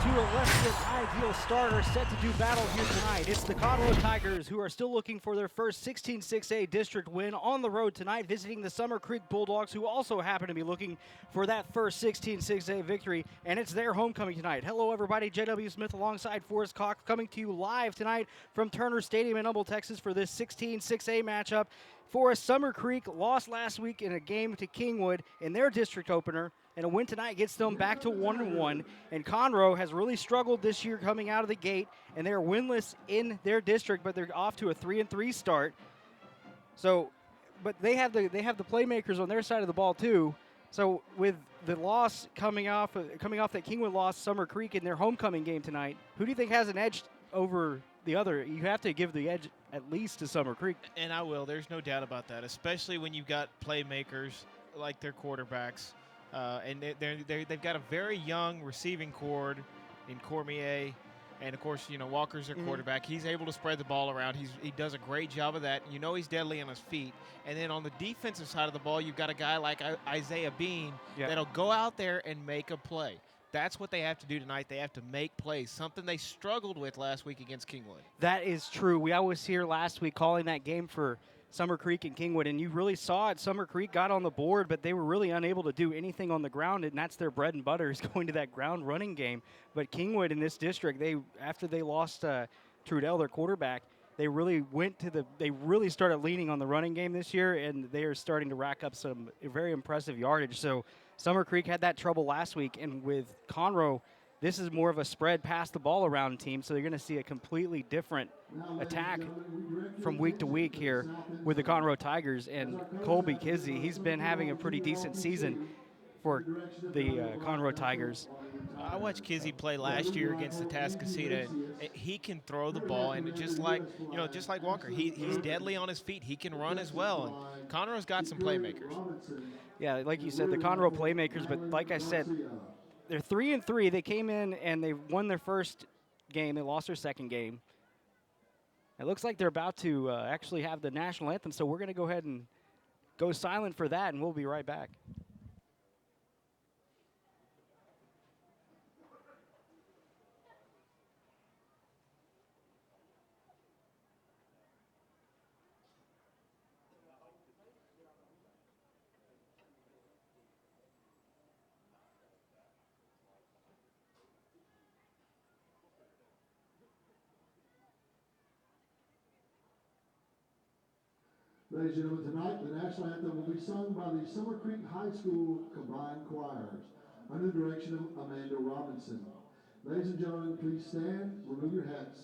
to a less than ideal start are set to do battle here tonight. It's the Conroe Tigers who are still looking for their first 16-6A district win on the road tonight, visiting the Summer Creek Bulldogs, who also happen to be looking for that first 16-6A victory, and it's their homecoming tonight. Hello, everybody. J.W. Smith alongside Forrest Cox coming to you live tonight from Turner Stadium in Humble, Texas for this 16-6A matchup. Forrest, Summer Creek lost last week in a game to Kingwood in their district opener, and a win tonight gets them back to 1-1. And Conroe has really struggled this year coming out of the gate, and they are winless in their district, but they're off to a 3-3 start. So, but they have the playmakers on their side of the ball too. So with the loss coming off that Kingwood lost Summer Creek in their homecoming game tonight, who do you think has an edge over the other? You have to give the edge at least to Summer Creek. And I will. There's no doubt about that, especially when you've got playmakers like their quarterbacks. And they've got a very young receiving core in Cormier. And, of course, you know, Walker's their quarterback. He's able to spread the ball around. He does a great job of that. You know he's deadly on his feet. And then on the defensive side of the ball, you've got a guy like Isaiah Bean that'll go out there and make a play. That's what they have to do tonight. They have to make plays, something they struggled with last week against Kingwood. That is true. I was here last week calling that game for Summer Creek and Kingwood, and you really saw it. Summer Creek got on the board, but they were really unable to do anything on the ground, and that's their bread and butter is going to that ground running game. But Kingwood in this district, after they lost Trudell, their quarterback, they really started leaning on the running game this year, and they are starting to rack up some very impressive yardage. So Summer Creek had that trouble last week, and with Conroe, this is more of a spread pass the ball around team, so you're going to see a completely different attack from week to week here with the Conroe Tigers. And Colby Kizzy, he's been having a pretty decent season for the Conroe Tigers. I watched Kizzy play last year against Atascocita. He can throw the ball, and just like Walker, he's deadly on his feet. He can run as well. And Conroe's got some playmakers. Yeah, like you said, the Conroe playmakers. But like I said, they're 3-3. They came in and they won their first game. They lost their second game. It looks like they're about to actually have the national anthem, so we're going to go ahead and go silent for that, and we'll be right back. Ladies and gentlemen, tonight the national anthem will be sung by the Summer Creek High School Combined Choirs under the direction of Amanda Robinson. Ladies and gentlemen, please stand, remove your hats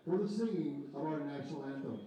for the singing of our national anthem.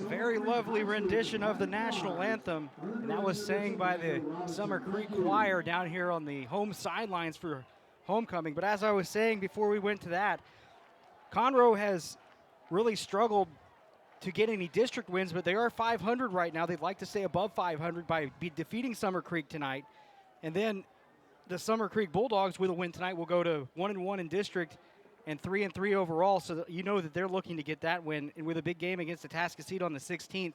Very lovely rendition of the national anthem, and that was sang by the Summer Creek Choir down here on the home sidelines for homecoming. But as I was saying before we went to that, Conroe has really struggled to get any district wins, but they are 500 right now. They'd like to stay above 500 by defeating Summer Creek tonight. And then the Summer Creek Bulldogs with a win tonight will go to 1-1 in district and 3-3 overall. So that you know that they're looking to get that win. And with a big game against Atascocita on the 16th,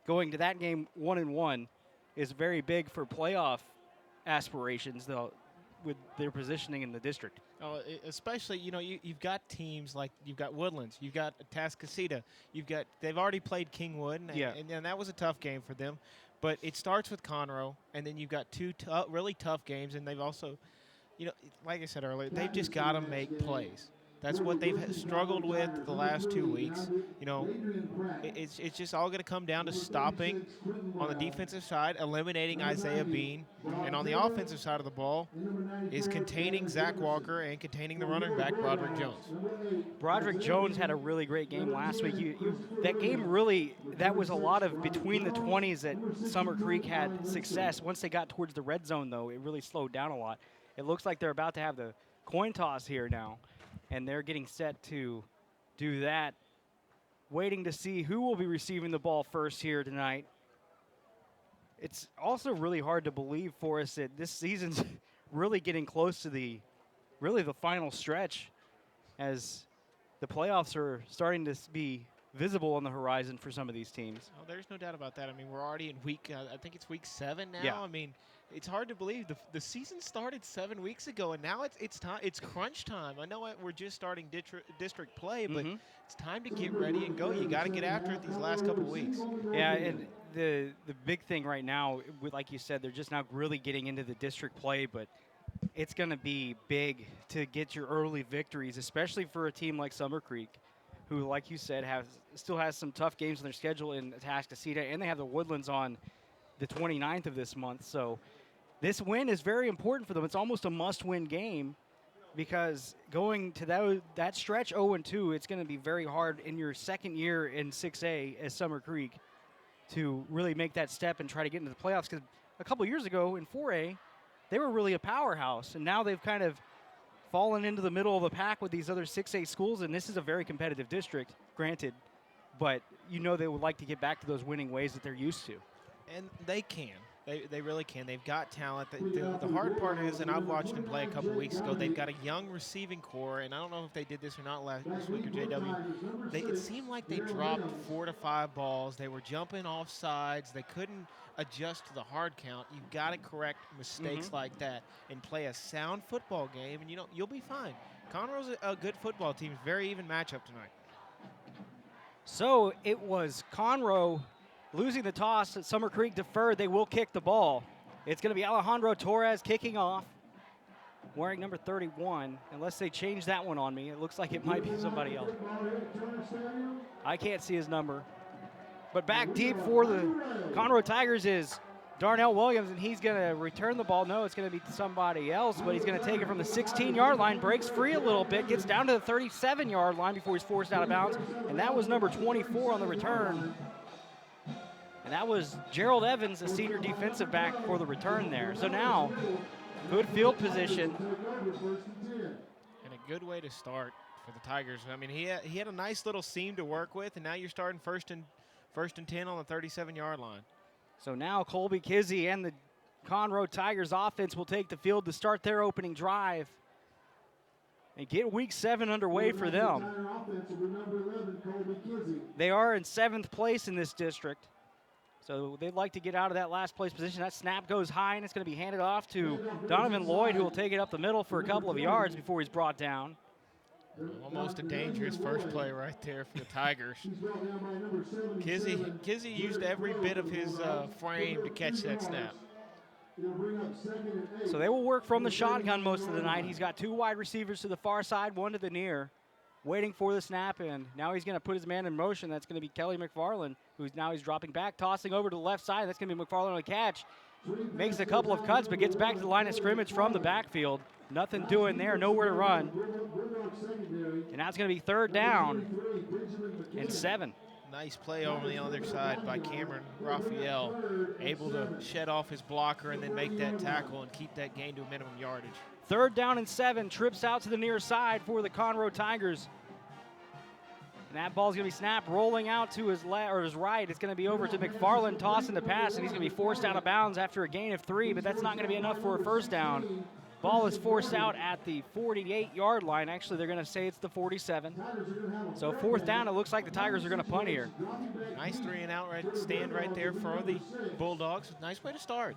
going to that game 1-1 is very big for playoff aspirations, though, with their positioning in the district. Oh, especially, you know, you've got teams like you've got Woodlands, you've got Atascocita, they've already played Kingwood, and that was a tough game for them. But it starts with Conroe, and then you've got two really tough games, and they've also, you know, like I said earlier, they've just got to make plays. That's what they've struggled with the last 2 weeks. You know, it's just all going to come down to stopping on the defensive side, eliminating Isaiah Bean, and on the offensive side of the ball is containing Zach Walker and containing the running back, Broderick Jones. Broderick Jones had a really great game last week. That game really, that was a lot of between the 20s that Summer Creek had success. Once they got towards the red zone, though, it really slowed down a lot. It looks like they're about to have the coin toss here now, and they're getting set to do that, waiting to see who will be receiving the ball first here tonight. It's also really hard to believe for us that this season's really getting close to the final stretch, as the playoffs are starting to be visible on the horizon for some of these teams. Oh, there's no doubt about that. I mean, we're already in I think it's week 7 now. Yeah. I mean, it's hard to believe the season started 7 weeks ago, and now it's time. It's crunch time. I know we're just starting district play, but it's time to get ready and go. You got to get after it these last couple of weeks. Yeah, and the big thing right now, like you said, they're just now really getting into the district play, but it's going to be big to get your early victories, especially for a team like Summer Creek, who, like you said, still has some tough games on their schedule in Atascocita, and they have the Woodlands on the 29th of this month. So this win is very important for them. It's almost a must-win game, because going to that stretch 0-2, it's going to be very hard in your second year in 6A as Summer Creek to really make that step and try to get into the playoffs. Because a couple years ago in 4A, they were really a powerhouse, and now they've kind of fallen into the middle of the pack with these other 6A schools, and this is a very competitive district, granted, but you know they would like to get back to those winning ways that they're used to. And they can. They really can. They've got talent. The hard part is, and I've watched them play a couple weeks ago, they've got a young receiving core, and I don't know if they did this or not this week or JW. It seemed like they dropped 4 to 5 balls. They were jumping off sides. They couldn't adjust to the hard count. You've got to correct mistakes like that and play a sound football game, and you'll be fine. Conroe's a good football team. Very even matchup tonight. So it was Conroe losing the toss. Summer Creek deferred. They will kick the ball. It's going to be Alejandro Torres kicking off, wearing number 31. Unless they change that one on me, it looks like it might be somebody else. I can't see his number. But back deep for the Conroe Tigers is Darnell Williams, and he's going to return the ball. No, it's going to be somebody else, but he's going to take it from the 16-yard line, breaks free a little bit, gets down to the 37-yard line before he's forced out of bounds, and that was number 24 on the return. And that was Gerald Evans, a senior defensive back, for the return there. So now, good field position. And a good way to start for the Tigers. I mean, he had a nice little seam to work with, and now you're starting first and 10 on the 37-yard line. So now Colby Kizzy and the Conroe Tigers offense will take the field to start their opening drive and get week 7 underway for them. They are in 7th place in this district, so they'd like to get out of that last place position. That snap goes high, and it's going to be handed off to Donovan Lloyd, who will take it up the middle for a couple of yards before he's brought down. Almost a dangerous first play right there for the Tigers. Kizzy used every bit of his frame to catch that snap. So they will work from the shotgun most of the night. He's got 2 wide receivers to the far side, 1 to the near, waiting for the snap, and now he's going to put his man in motion. That's going to be Kelly McFarland, who's dropping back, tossing over to the left side. That's going to be McFarland on the catch. Makes a couple of cuts, but gets back to the line of scrimmage from the backfield. Nothing doing there, nowhere to run. And now it's going to be 3rd down and 7. Nice play over the other side by Cameron Raphael, able to shed off his blocker and then make that tackle and keep that gain to a minimum yardage. 3rd down and 7, trips out to the near side for the Conroe Tigers. And that ball's going to be snapped, rolling out to his left or his right. It's going to be over to McFarland, tossing the pass, and he's going to be forced out of bounds after a gain of 3, but that's not going to be enough for a first down. Ball is forced out at the 48-yard line. Actually, they're going to say it's the 47. So fourth down, it looks like the Tigers are going to punt here. Nice 3-and-out stand right there for the Bulldogs. Nice way to start.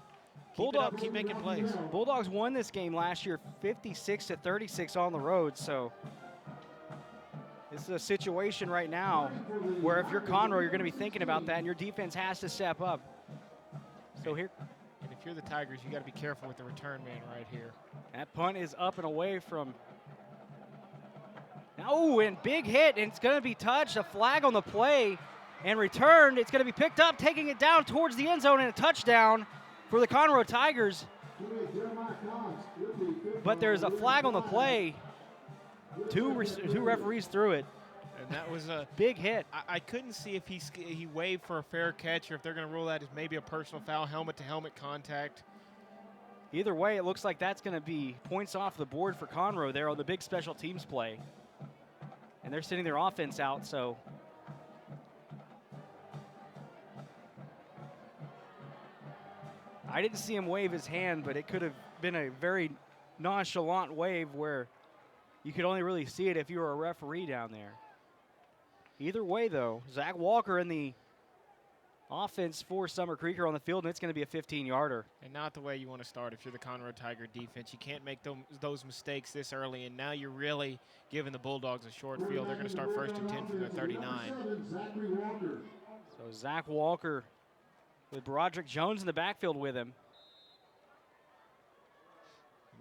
Bulldogs keep making plays. Bulldogs won this game last year 56-36 on the road, so this is a situation right now where if you're Conroe, you're going to be thinking about that, and your defense has to step up. So here. And if you're the Tigers, you got to be careful with the return man right here. That punt is up and away from. Oh, and big hit, and it's going to be touched. A flag on the play and returned. It's going to be picked up, taking it down towards the end zone, and a touchdown for the Conroe Tigers. But there's a flag on the play. Two referees threw it. And that was a big hit. I couldn't see if he waved for a fair catch or if they're going to rule that as maybe a personal foul, helmet-to-helmet contact. Either way, it looks like that's going to be points off the board for Conroe there on the big special teams play. And they're sending their offense out, so. I didn't see him wave his hand, but it could have been a very nonchalant wave where you could only really see it if you were a referee down there. Either way, though, Zach Walker in the offense for Summer Creek are on the field, and it's going to be a 15-yarder. And not the way you want to start if you're the Conroe Tiger defense. You can't make those mistakes this early, and now you're really giving the Bulldogs a short field. They're going to start 1st and 10 from their 39. So Zach Walker with Broderick Jones in the backfield with him.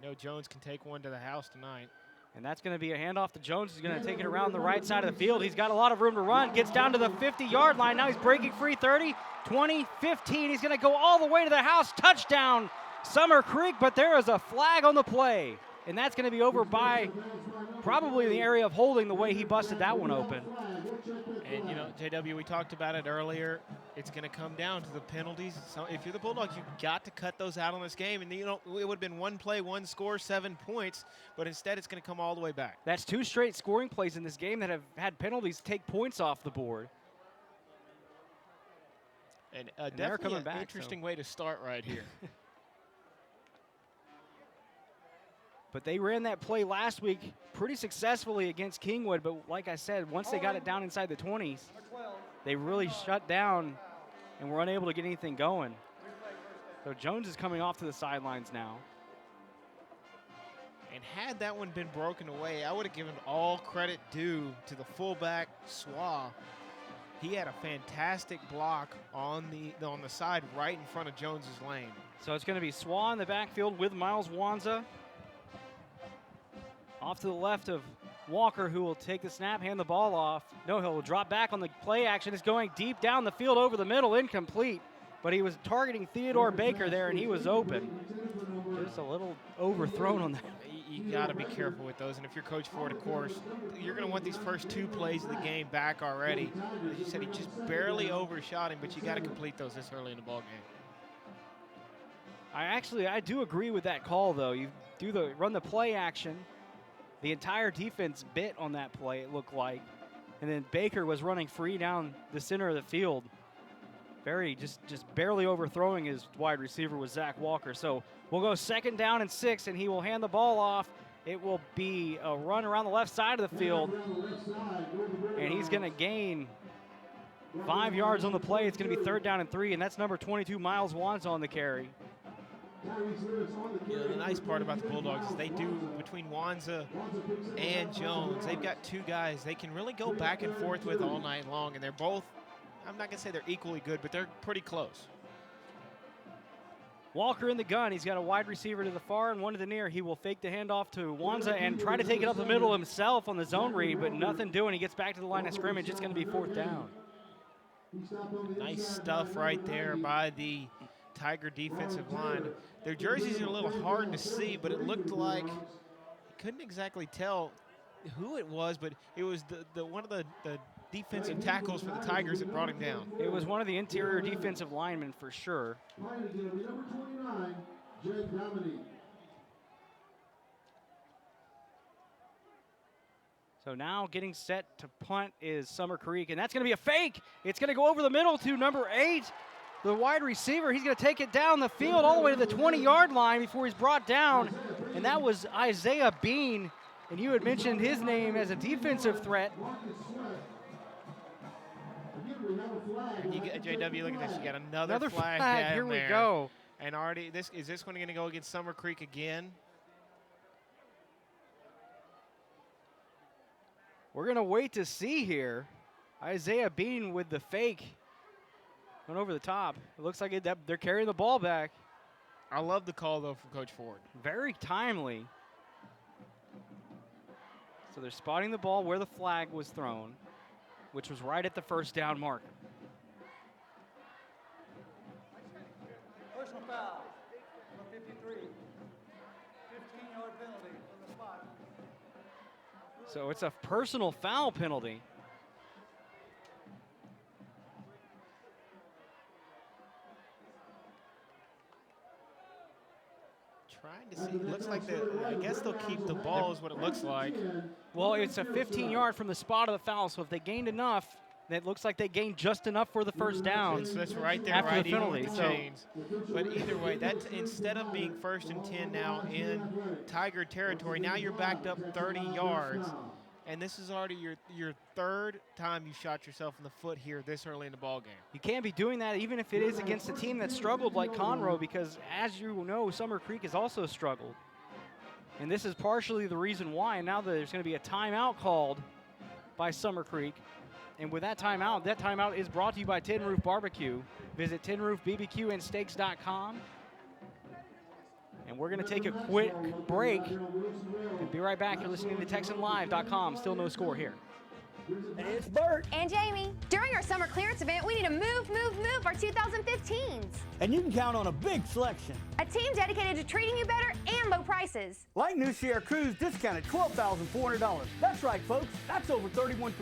You know Jones can take one to the house tonight. And that's going to be a handoff to Jones. He's going to take it around the right side of the field. He's got a lot of room to run. Gets down to the 50-yard line. Now he's breaking free. 30, 20, 15. He's going to go all the way to the house. Touchdown, Summer Creek. But there is a flag on the play. And that's going to be over by probably the area of holding the way he busted that one open. And, you know, JW, we talked about it earlier. It's going to come down to the penalties. So if you're the Bulldogs, you've got to cut those out on this game. And, you know, it would have been one play, one score, 7 points. But instead, it's going to come all the way back. That's 2 straight scoring plays in this game that have had penalties take points off the board. And definitely an interesting way to start right here. But they ran that play last week pretty successfully against Kingwood. But like I said, once they got it down inside the 20s, they really shut down and were unable to get anything going. So Jones is coming off to the sidelines now. And had that one been broken away, I would have given all credit due to the fullback, Swa. He had a fantastic block on the side right in front of Jones's lane. So it's going to be Swa in the backfield with Miles Wanza. Off to the left of Walker, who will take the snap, hand the ball off. No, he'll drop back on the play action. It's going deep down the field over the middle, incomplete. But he was targeting Theodore Baker there, and he was open. Just a little overthrown on that. You got to be careful with those. And if you're Coach Ford, of course, you're going to want these first 2 plays of the game back already. As you said, he just barely overshot him, but you got to complete those this early in the ball game. I do agree with that call, though. You run the play action. The entire defense bit on that play, it looked like. And then Baker was running free down the center of the field. Just barely overthrowing his wide receiver was Zach Walker. So we'll go 2nd down and 6, and he will hand the ball off. It will be a run around the left side of the field. And he's going to gain 5 yards on the play. It's going to be 3rd down and 3, and that's number 22, Miles Wanza, on the carry. You know, the nice part about the Bulldogs is they do, between Wanza and Jones, they've got 2 guys they can really go back and forth with all night long, and they're both, I'm not going to say they're equally good, but they're pretty close. Walker in the gun. He's got a wide receiver to the far and one to the near. He will fake the handoff to Wanza and try to take it up the middle himself on the zone read, but nothing doing. He gets back to the line of scrimmage. It's going to be 4th down. Nice stuff right there by the Tiger defensive line. Their jerseys are a little hard to see, but it looked like, couldn't exactly tell who it was, but it was one of the defensive tackles for the Tigers that brought him down. It was one of the interior defensive linemen for sure. So now getting set to punt is Summer Creek, and that's going to be a fake. It's going to go over the middle to number 8, the wide receiver. He's going to take it down the field all the way to the 20-yard line before he's brought down, and that was Isaiah Bean, and you had mentioned his name as a defensive threat. JW, look at this. You got another flag down Here we there. go. And already, is this one going to go against Summer Creek again? We're going to wait to see here. Isaiah Bean with the fake. Went over the top. It looks like they're carrying the ball back. I love the call, though, from Coach Ford. Very timely. So they're spotting the ball where the flag was thrown, which was right at the first down marker. Personal foul, number 53. 15-yard penalty from the spot. So it's a personal foul penalty. Trying to see. It looks like I guess they'll keep the ball is what it looks like. Well, it's a 15-yard from the spot of the foul, so if they gained enough, it looks like they gained just enough for the first down. So that's right there, after right the even penalty. with the chains. But either way, that instead of being 1st and 10 now in Tiger territory, now you're backed up 30 yards. And this is already your 3rd time you shot yourself in the foot here this early in the ball game. You can't be doing that even if it is against a team that struggled like Conroe, because as you know, Summer Creek has also struggled. And this is partially the reason why. And now there's going to be a timeout called by Summer Creek. And with that timeout is brought to you by Tin Roof Barbecue. Visit tinroofbbqandsteaks.com. And we're going to take a quick break. We'll be right back. You're listening to TexanLive.com. Still no score here. And it's Bert. And Jamie. During our summer clearance event, we need to move our 2015s. And you can count on a big selection. A team dedicated to treating you better and low prices. Like new Sierra Cruise discounted $12,400. That's right, folks. That's over 31%.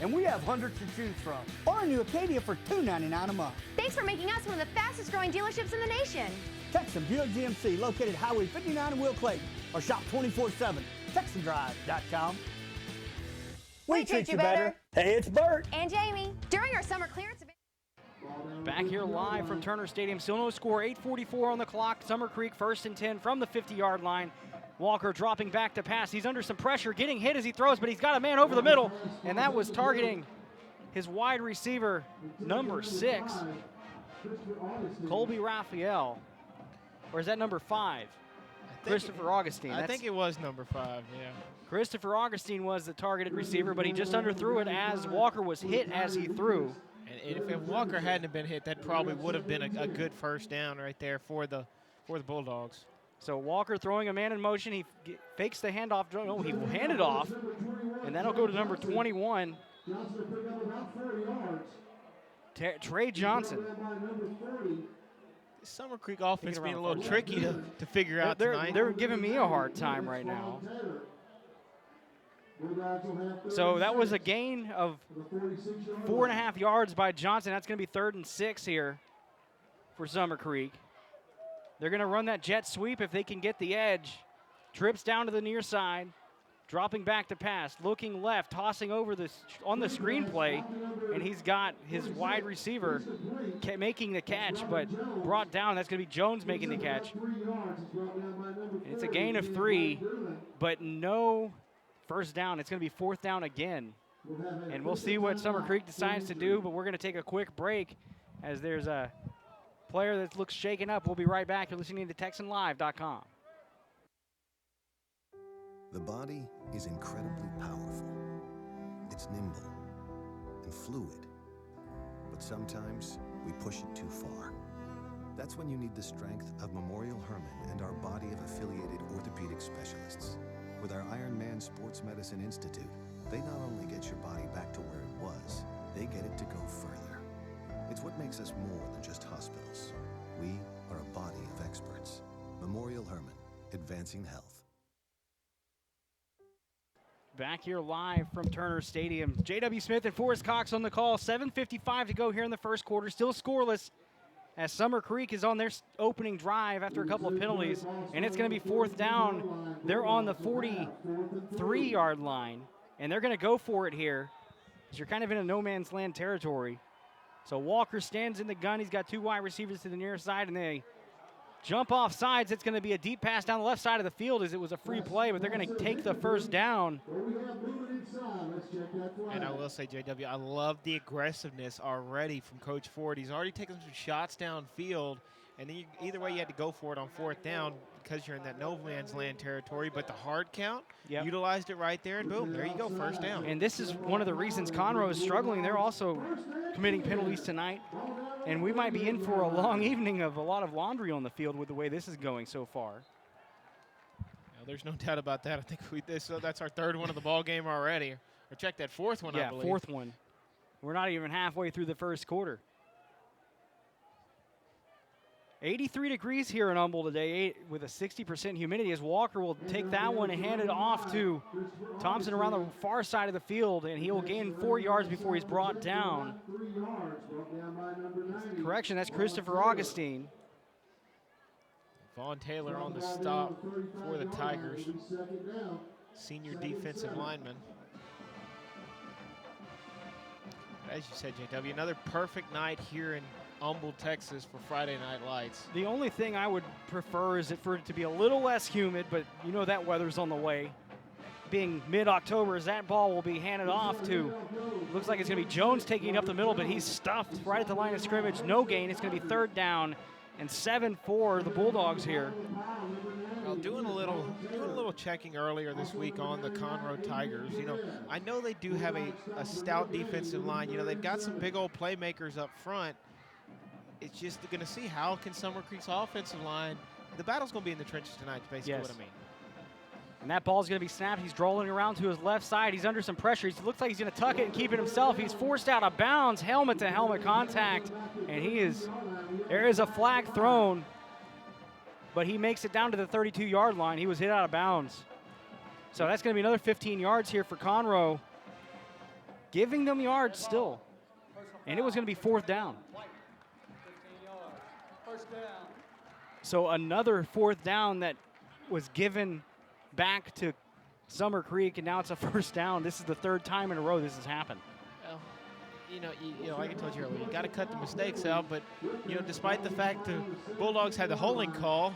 And we have hundreds to choose from. Or a new Acadia for $299 a month. Thanks for making us one of the fastest growing dealerships in the nation. Texan Buick GMC, located Highway 59 in Will Clayton. Or shop 24/7. TexanDrive.com. We treat you better. Hey, it's Bert. And Jamie. During our summer clearance event. Back here live from Turner Stadium. Still no score. 8:44 on the clock. Summer Creek 1st and 10 from the 50-yard line. Walker dropping back to pass. He's under some pressure, getting hit as he throws, but he's got a man over the middle, and that was targeting his wide receiver, number 6, Colby Raphael. Or is that number 5? Christopher Augustine. I think it was number 5, yeah. Christopher Augustine was the targeted receiver, but he just underthrew it as Walker was hit as he threw. And if Walker hadn't been hit, that probably would have been a good first down right there for the Bulldogs. So Walker throwing a man in motion. He fakes the handoff. No, he will hand it off, and that'll go to number 21, Trey Johnson. Summer Creek offense being a little tricky to figure out tonight. They're giving me a hard time right now. So that was a gain of 4.5 yards by Johnson. That's going to be 3rd and 6 here for Summer Creek. They're going to run that jet sweep if they can get the edge. Trips down to the near side, dropping back to pass, looking left, tossing over on the screenplay, and he's got his wide receiver making the catch, but brought down. That's going to be Jones making the catch. And it's a gain of 3, but no first down. It's going to be 4th down again. And we'll see what Summer Creek decides to do, but we're going to take a quick break as there's a player that looks shaken up. We'll be right back. You're listening to TexanLive.com. The body is incredibly powerful. It's nimble and fluid, but sometimes we push it too far. That's when you need the strength of Memorial Hermann and our body of affiliated orthopedic specialists. With our Ironman Sports Medicine Institute, they not only get your body back to where it was, they get it to go further. It's what makes us more than just hospitals. We are a body of experts. Memorial Hermann, advancing health. Back here live from Turner Stadium. J.W. Smith and Forrest Cox on the call. 7:55 to go here in the first quarter. Still scoreless as Summer Creek is on their opening drive after a couple of penalties. And it's going to be 4th down. They're on the 43-yard line. And they're going to go for it here, because you're kind of in a no man's land territory. So Walker stands in the gun. He's got 2 wide receivers to the near side, and they jump off sides. It's going to be a deep pass down the left side of the field as it was a free play, but they're going to take the first down. And I will say, JW, I love the aggressiveness already from Coach Ford. He's already taken some shots downfield, and then either way you had to go for it on 4th down because you're in that no man's land territory. But the hard count, utilized it right there, and boom, there you go, first down. And this is one of the reasons Conroe is struggling. They're also committing penalties tonight, and we might be in for a long evening of a lot of laundry on the field with the way this is going so far. Now, there's no doubt about that. I think that's our 3rd one of the ball game already. Or check that 4th one, I believe. Yeah, 4th one. We're not even halfway through the first quarter. 83 degrees here in Humble today with a 60% humidity as Walker will take that one and hand it off to Thompson around the far side of the field, and he will gain 4 yards before he's brought down. Correction, that's Christopher Augustine. Vaughn Taylor on the stop for the Tigers. Senior defensive lineman. As you said, JW, another perfect night here in Humble, Texas for Friday Night Lights. The only thing I would prefer is for it to be a little less humid, but you know that weather's on the way. Being mid-October, as that ball will be handed off to, looks like it's going to be Jones taking it up the middle, but he's stuffed right at the line of scrimmage. No gain. It's going to be 3rd down and 7 for the Bulldogs here. Well, doing a little checking earlier this week on the Conroe Tigers. You know, I know they do have a stout defensive line. You know, they've got some big old playmakers up front. It's just going to see how can Summer Creek's offensive line. The battle's going to be in the trenches tonight, basically what I mean. And that ball's going to be snapped. He's rolling around to his left side. He's under some pressure. He looks like he's going to tuck it and keep it himself. He's forced out of bounds, helmet-to-helmet contact, and there is a flag thrown, but he makes it down to the 32-yard line. He was hit out of bounds. So that's going to be another 15 yards here for Conroe, giving them yards still. And it was going to be 4th down. So another 4th down that was given back to Summer Creek, and now it's a 1st down. This is the 3rd time in a row this has happened. Well, you know, like I told you earlier, you got to cut the mistakes out. But you know, despite the fact the Bulldogs had the holding call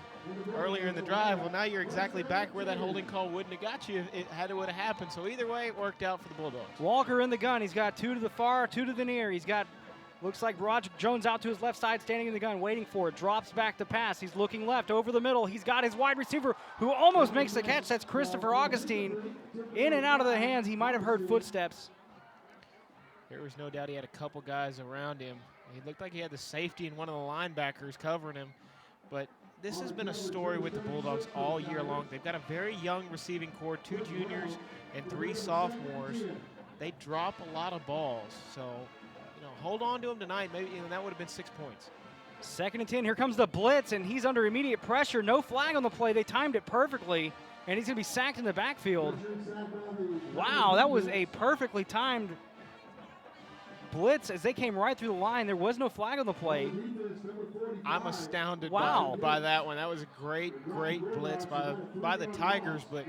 earlier in the drive, well, now you're exactly back where that holding call wouldn't have got you if it would have happened. So either way, it worked out for the Bulldogs. Walker in the gun. He's got 2 to the far, 2 to the near. He's got, looks like Roger Jones out to his left side, standing in the gun, waiting for it. Drops back to pass. He's looking left over the middle. He's got his wide receiver who almost makes the catch. That's Christopher Augustine. In and out of the hands. He might have heard footsteps. There was no doubt he had a couple guys around him. He looked like he had the safety and one of the linebackers covering him. But this has been a story with the Bulldogs all year long. They've got a very young receiving corps, 2 juniors and 3 sophomores. They drop a lot of balls. So, you know, hold on to them tonight. Maybe that would have been 6 points. 2nd and 10. Here comes the blitz, and he's under immediate pressure. No flag on the play. They timed it perfectly, and he's going to be sacked in the backfield. Wow, that was a perfectly timed blitz as they came right through the line. There was no flag on the play. I'm astounded by that one. That was a great blitz by the Tigers, but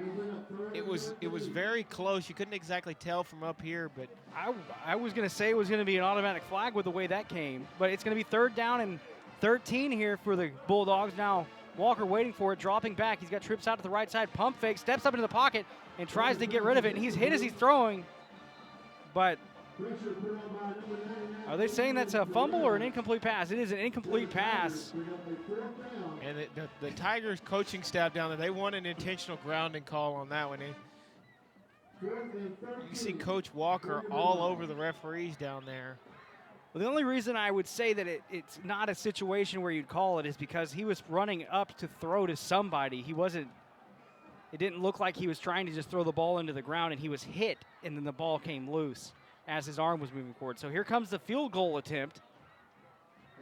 it was very close. You couldn't exactly tell from up here, but I was going to say it was going to be an automatic flag with the way that came, but it's going to be 3rd down and 13 here for the Bulldogs. Now Walker waiting for it, dropping back. He's got trips out to the right side, pump fake, steps up into the pocket and tries to get rid of it, and he's hit as he's throwing, but are they saying that's a fumble or an incomplete pass? It is an incomplete pass. And the Tigers coaching staff down there, they want an intentional grounding call on that one. You see Coach Walker all over the referees down there. Well, the only reason I would say that it's not a situation where you'd call it is because he was running up to throw to somebody. It didn't look like he was trying to just throw the ball into the ground, and he was hit, and then the ball came loose as his arm was moving forward. So here comes the field goal attempt.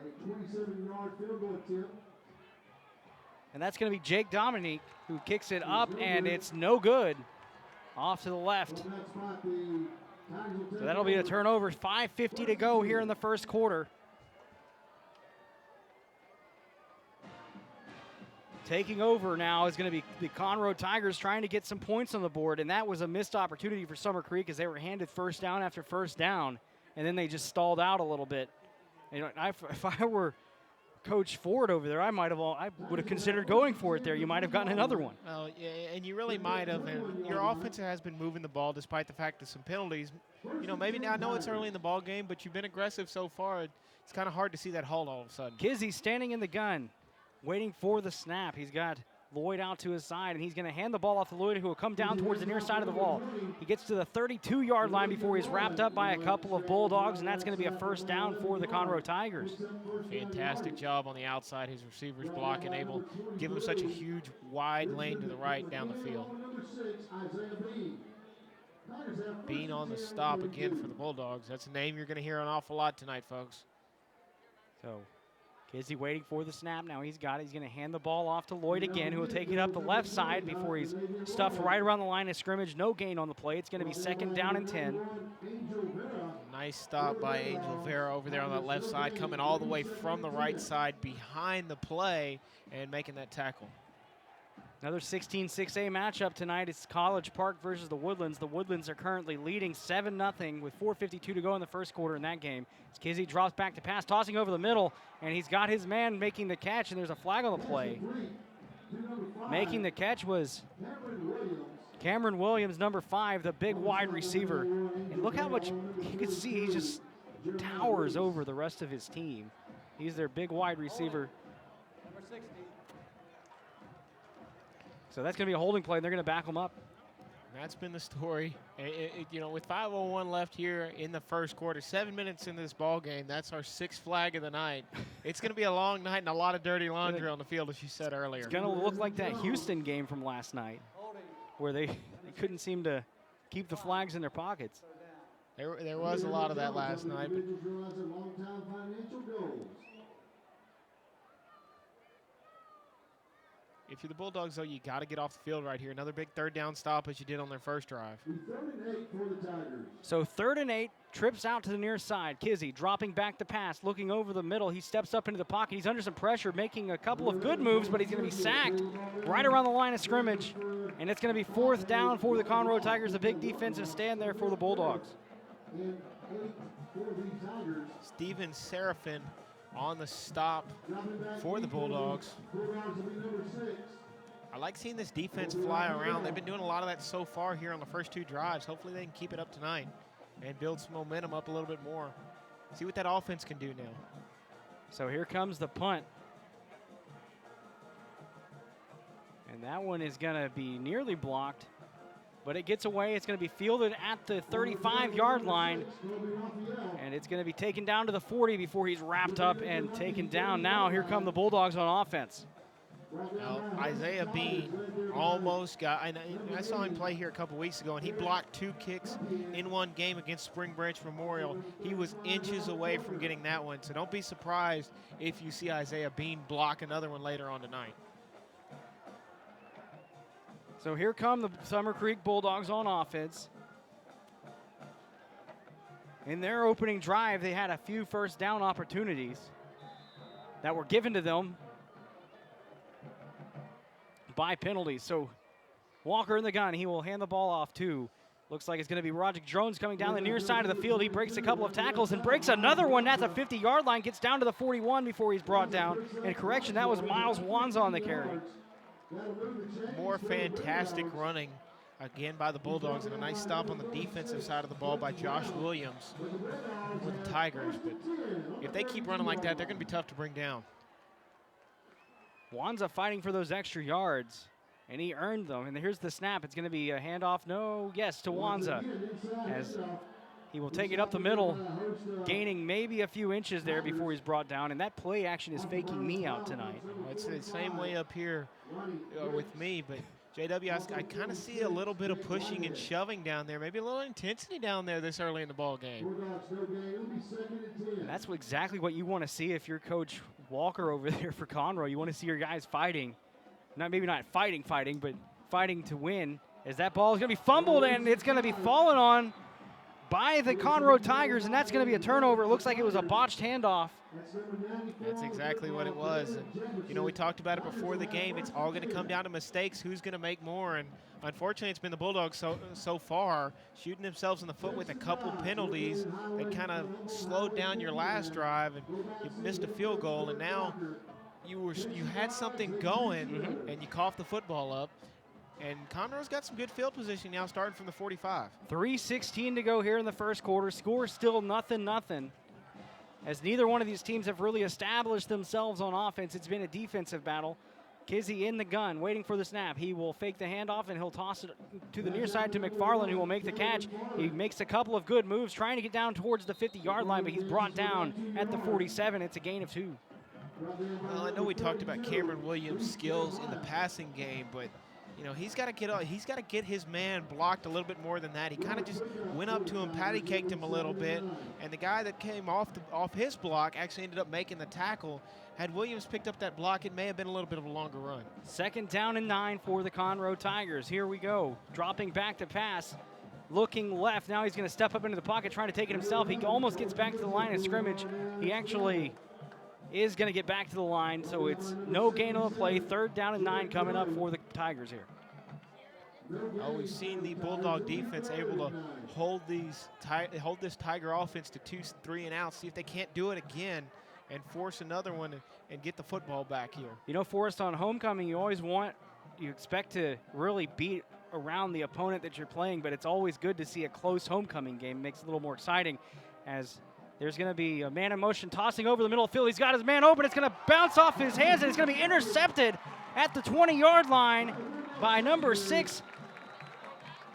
A 27-yard field goal attempt. And that's going to be Jake Dominique who kicks it up, and it's no good. Off to the left. So that'll be a turnover. 5:50 to go here in the first quarter. taking over now is going to be the Conroe Tigers trying to get some points on the board, and that was a missed opportunity for Summer Creek as they were handed first down after first down, and then they just stalled out a little bit. You know, if I were Coach Ford over there, I would have considered going for it there. You might have gotten another one. Well, yeah, and you really might have. And your offense has been moving the ball despite the fact of some penalties. You know, maybe now I know it's early in the ball game, but you've been aggressive so far. It's kind of hard to see that halt all of a sudden. Kizzy standing in the gun, waiting for the snap. He's got Lloyd out to his side, and he's going to hand the ball off to Lloyd, who will come down towards the near side of the ball. He gets to the 32-yard line before he's wrapped up by a couple of Bulldogs, and that's going to be a first down for the Conroe Tigers. Fantastic job on the outside. His receivers blocking, able to give him such a huge, wide lane to the right down the field. Bean on the stop again for the Bulldogs. That's a name you're going to hear an awful lot tonight, folks. So Kizzy waiting for the snap. Now he's got it. He's going to hand the ball off to Lloyd again, who will take it up the left side before he's stuffed right around the line of scrimmage. No gain on the play. It's going to be second down and 10. Nice stop by Angel Vera over there on that left side, coming all the way from the right side behind the play and making that tackle. Another 16-6A matchup tonight. It's College Park versus the Woodlands. The Woodlands are currently leading 7-0 with 4:52 to go in the first quarter in that game. As Kizzy drops back to pass, tossing over the middle, and he's got his man making the catch, and there's a flag on the play. Making the catch was Cameron Williams, number 5, the big wide receiver. And look how much you can see he just towers over the rest of his team. He's their big wide receiver. So that's going to be a holding play, and they're going to back him up. That's been the story. You know, with 5:01 left here in the first quarter, 7 minutes in this ball game, that's our 6th flag of the night. It's going to be a long night and a lot of dirty laundry on the field, as you said earlier. It's going to look like that Houston game from last night, where they couldn't seem to keep the flags in their pockets. There was a lot of that last night. But if you're the Bulldogs, though, you got to get off the field right here. Another big third down stop as you did on their first drive. So 3rd and 8, trips out to the near side. Kizzy dropping back to pass, looking over the middle. He steps up into the pocket. He's under some pressure, making a couple of good moves, but he's going to be sacked right around the line of scrimmage. And it's going to be 4th down for the Conroe Tigers, a big defensive stand there for the Bulldogs. Steven Seraphin on the stop for the Bulldogs. I like seeing this defense fly around. They've been doing a lot of that so far here on the first 2 drives. Hopefully they can keep it up tonight and build some momentum up a little bit more. See what that offense can do now. So here comes the punt. And that one is going to be nearly blocked, but it gets away. It's going to be fielded at the 35-yard line, and it's going to be taken down to the 40 before he's wrapped up and taken down. Now here come the Bulldogs on offense. Now, Isaiah Bean almost got, I saw him play here a couple weeks ago, and he blocked 2 kicks in one game against Spring Branch Memorial. He was inches away from getting that one, so don't be surprised if you see Isaiah Bean block another one later on tonight. So here come the Summer Creek Bulldogs on offense. In their opening drive, they had a few first down opportunities that were given to them by penalties. So Walker in the gun. He will hand the ball off to, looks like it's going to be Roderick Jones coming down the near side of the field. He breaks a couple of tackles and breaks another one at the 50-yard line, gets down to the 41 before he's brought down. And correction, that was Miles Wanza on the carry. More fantastic running again by the Bulldogs, and a nice stop on the defensive side of the ball by Josh Williams with the Tigers. But if they keep running like that, they're going to be tough to bring down. Wanza fighting for those extra yards, and he earned them. And here's the snap. It's going to be a handoff, to Wanza, as he will take it up the middle, gaining maybe a few inches there before he's brought down. And that play action is faking me out tonight. It's the same way up here with me, but JW, I kind of see a little bit of pushing and shoving down there, maybe a little intensity down there this early in the ball game. And that's exactly what you want to see if you're Coach Walker over there for Conroe. You want to see your guys fighting. Maybe not fighting, but fighting to win. As that ball is going to be fumbled, and it's going to be fallen on by the Conroe Tigers, and that's going to be a turnover. It looks like it was a botched handoff That's exactly what it was. And, you know, we talked about it before the game. It's all going to come down to mistakes. Who's going to make more? And unfortunately, it's been the Bulldogs so far, shooting themselves in the foot with a couple penalties that kind of slowed down your last drive, and you missed a field goal. And now you had something going, and you coughed the football up. And Conroe's got some good field position now, starting from the 45. 3:16 to go here in the first quarter. Score still 0-0. As neither one of these teams have really established themselves on offense, it's been a defensive battle. Kizzy in the gun, waiting for the snap. He will fake the handoff, and he'll toss it to the near side to McFarland, who will make the catch. He makes a couple of good moves, trying to get down towards the 50-yard line, but he's brought down at the 47. It's a gain of 2. Well, I know we talked about Cameron Williams' skills in the passing game, but you know, he's got to get his man blocked a little bit more than that. He kind of just went up to him, patty caked him a little bit, and the guy that came off his block actually ended up making the tackle. Had Williams picked up that block, it may have been a little bit of a longer run. 2nd down and 9 for the Conroe Tigers. Here we go, dropping back to pass, looking left. Now he's going to step up into the pocket, trying to take it himself. He almost gets back to the line of scrimmage. He actually is going to get back to the line, so it's no gain on the play. 3rd down and 9 coming up for the Tigers here. Oh, we've seen the Bulldog defense able to hold this Tiger offense to 2, 3 and out, see if they can't do it again and force another one and get the football back here. You know, Forrest, on homecoming, you expect to really beat around the opponent that you're playing, but it's always good to see a close homecoming game. It makes it a little more exciting, as there's going to be a man in motion tossing over the middle of the field. He's got his man open. It's going to bounce off his hands, and it's going to be intercepted at the 20-yard line by number 6,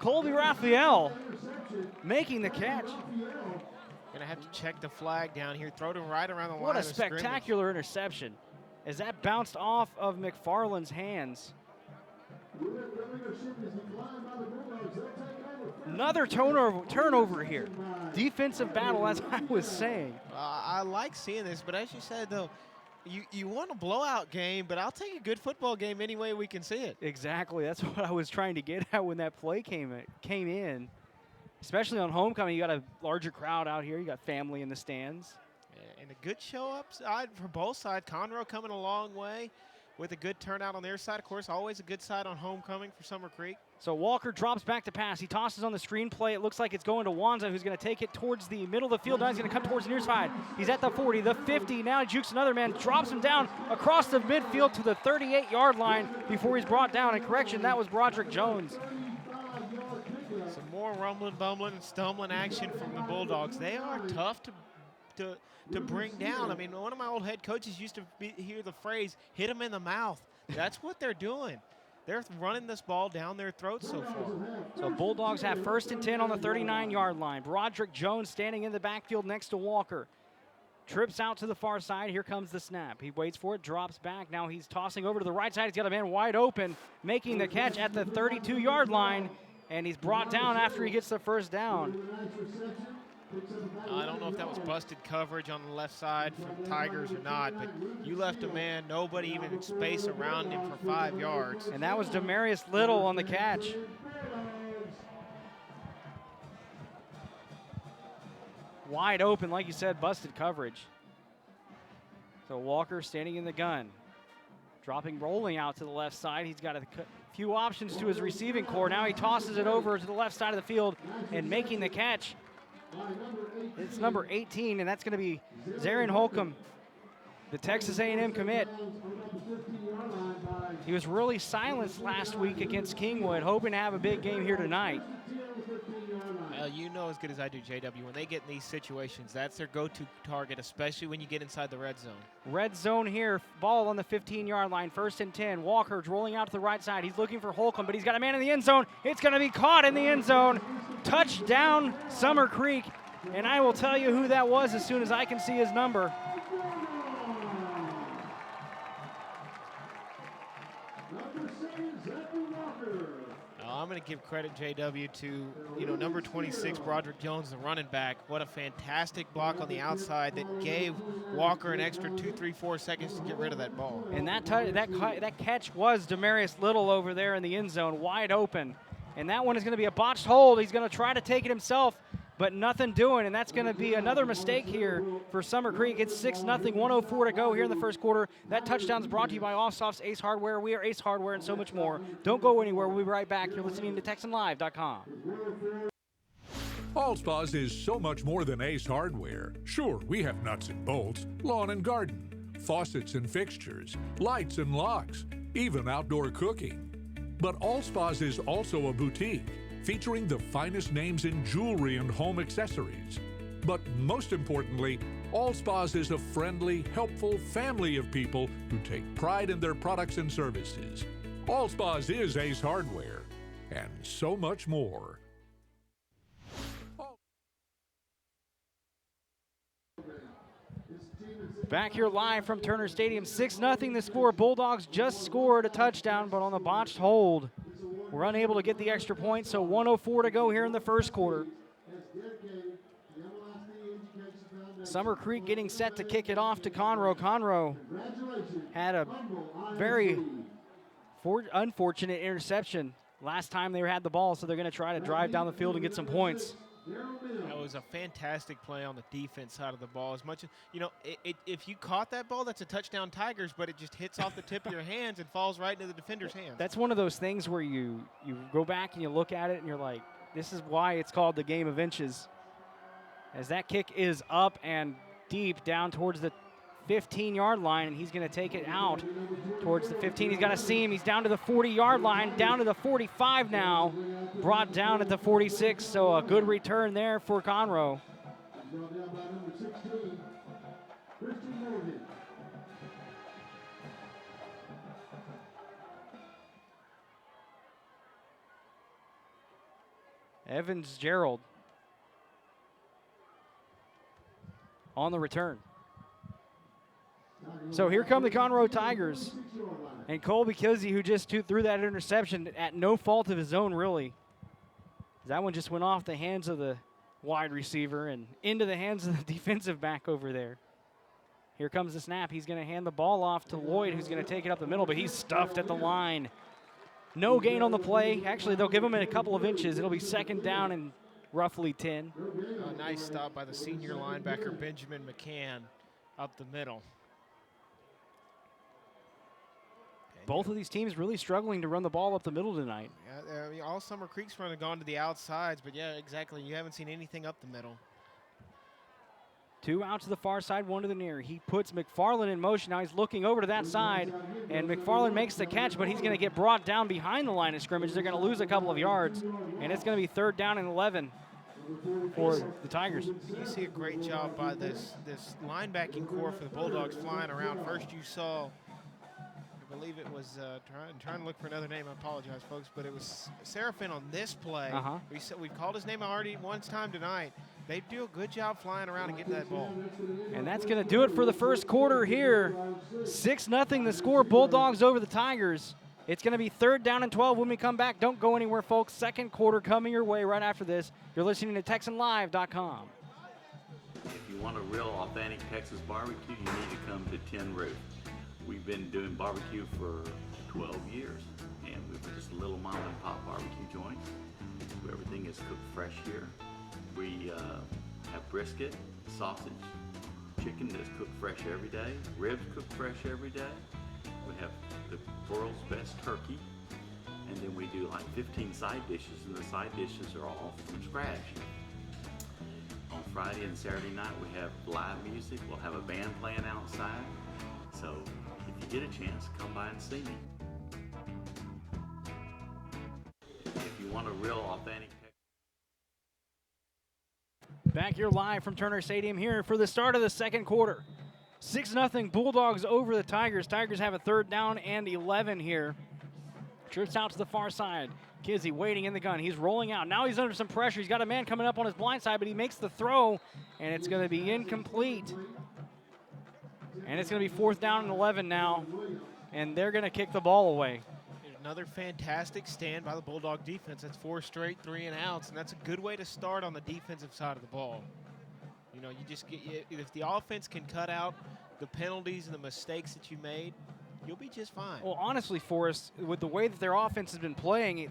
Colby Raphael, making the catch. Going to have to check the flag down here. Throw it right around the line. What a spectacular interception, as that bounced off of McFarland's hands. Another turnover here. Defensive battle, as I was saying. I like seeing this, but as you said, though, you want a blowout game, but I'll take a good football game any way we can see it. Exactly. That's what I was trying to get at when that play came in. Especially on homecoming, you got a larger crowd out here. You got family in the stands. And a good show up side for both sides. Conroe coming a long way with a good turnout on their side. Of course, always a good side on homecoming for Summer Creek. So Walker drops back to pass. He tosses on the screen play. It looks like it's going to Wanza, who's going to take it towards the middle of the field. Now he's going to come towards the near side. He's at the 40, the 50. Now he jukes another man, drops him down across the midfield to the 38-yard line before he's brought down. And correction, that was Broderick Jones. Some more rumbling, bumbling, and stumbling action from the Bulldogs. They are tough to bring down. I mean, one of my old head coaches used to hear the phrase, hit them in the mouth. That's what they're doing. They're running this ball down their throats so far. So Bulldogs have 1st and 10 on the 39-yard line. Broderick Jones standing in the backfield next to Walker. Trips out to the far side. Here comes the snap. He waits for it, drops back. Now he's tossing over to the right side. He's got a man wide open, making the catch at the 32-yard line, and he's brought down after he gets the 1st down. I don't know if that was busted coverage on the left side from Tigers or not, but you left a man, nobody even in space around him for 5 yards. And that was Demarius Little on the catch. Wide open, like you said, busted coverage. So Walker standing in the gun. Rolling out to the left side. He's got a few options to his receiving core. Now he tosses it over to the left side of the field and making the catch. It's number 18, and that's going to be Zarian Holcomb, the Texas A&M commit. He was really silenced last week against Kingwood, hoping to have a big game here tonight. Well, you know as good as I do, JW, when they get in these situations, that's their go-to target, especially when you get inside the red zone. Red zone here, ball on the 15-yard line, 1st and 10. Walker's rolling out to the right side. He's looking for Holcomb, but he's got a man in the end zone. It's going to be caught in the end zone. Touchdown, Summer Creek. And I will tell you who that was as soon as I can see his number. I'm going to give credit, JW, to number 26, Broderick Jones, the running back. What a fantastic block on the outside that gave Walker an extra 2, 3, 4 seconds to get rid of that ball. And that catch was Demarius Little over there in the end zone, wide open. And that one is going to be a botched hold. He's going to try to take it himself, but nothing doing, and that's going to be another mistake here for Summer Creek. It's 6-0, 1:04 to go here in the first quarter. That touchdown is brought to you by Allsoft's Ace Hardware. We are Ace Hardware and so much more. Don't go anywhere. We'll be right back. You're listening to TexanLive.com. Allspa's is so much more than Ace Hardware. Sure, we have nuts and bolts, lawn and garden, faucets and fixtures, lights and locks, even outdoor cooking. But Allspa's is also a boutique, featuring the finest names in jewelry and home accessories. But most importantly, Allspa's is a friendly, helpful family of people who take pride in their products and services. Allspa's is Ace Hardware, and so much more. Back here live from Turner Stadium, 6-0 the score. Bulldogs just scored a touchdown, but on the botched hold, we're unable to get the extra point, so 1:04 to go here in the first quarter. Summer Creek getting set to kick it off to Conroe. Conroe had a very unfortunate interception last time they had the ball, so they're going to try to drive down the field and get some points. That was a fantastic play on the defense side of the ball. As much as, you know, if you caught that ball, that's a touchdown Tigers, but it just hits off the tip of your hands and falls right into the defender's hands. That's one of those things where you go back and you look at it and you're like, this is why it's called the game of inches. As that kick is up and deep down towards the 15-yard line, and he's going to take it out towards the 15. He's got a seam. He's down to the 40-yard line, down to the 45 now, brought down at the 46, so a good return there for Conroe. Evans Gerald on the return. So here come the Conroe Tigers. And Colby Kizzy, who just threw that interception at no fault of his own, really. That one just went off the hands of the wide receiver and into the hands of the defensive back over there. Here comes the snap. He's going to hand the ball off to Lloyd, who's going to take it up the middle, but he's stuffed at the line. No gain on the play. Actually, they'll give him a couple of inches. It'll be second down and roughly 10. A nice stop by the senior linebacker, Benjamin McCann, up the middle. Both of these teams really struggling to run the ball up the middle tonight. Yeah, I mean, all Summer Creek's run have gone to the outsides, but yeah, exactly. You haven't seen anything up the middle. Two out to the far side, one to the near. He puts McFarland in motion. Now he's looking over to that side, and McFarland makes the catch, but he's going to get brought down behind the line of scrimmage. They're going to lose a couple of yards, and it's going to be third down and 11 for the Tigers. You see a great job by this linebacking core for the Bulldogs flying around. First you saw, I believe it was, trying to look for another name, I apologize, folks, but it was Seraphin on this play. We've called his name already one time tonight. They do a good job flying around and getting that ball. And that's going to do it for the first quarter here. 6-0 the score, Bulldogs over the Tigers. It's going to be third down and 12 when we come back. Don't go anywhere, folks. Second quarter coming your way right after this. You're listening to TexanLive.com. If you want a real authentic Texas barbecue, you need to come to Tin Roof. We've been doing barbecue for 12 years, and we're just a little mom and pop barbecue joint. Everything is cooked fresh here. We have brisket, sausage, chicken that's cooked fresh every day, ribs cooked fresh every day. We have the world's best turkey, and then we do like 15 side dishes, and the side dishes are all from scratch. On Friday and Saturday night, we have live music. We'll have a band playing outside. So if you get a chance, come by and see me. If you want a real authentic. Back here live from Turner Stadium here for the start of the second quarter. 6-0 Bulldogs over the Tigers. Tigers have a third down and 11 here. Trips out to the far side. Kizzy waiting in the gun. He's rolling out. Now he's under some pressure. He's got a man coming up on his blind side, but he makes the throw, and it's going to be incomplete. And it's going to be fourth down and 11 now, and they're going to kick the ball away. Another fantastic stand by the Bulldog defense. That's 4 straight 3-and-outs, and that's a good way to start on the defensive side of the ball. You know, you just get, if the offense can cut out the penalties and the mistakes that you made, you'll be just fine. Well, honestly, Forrest, with the way that their offense has been playing,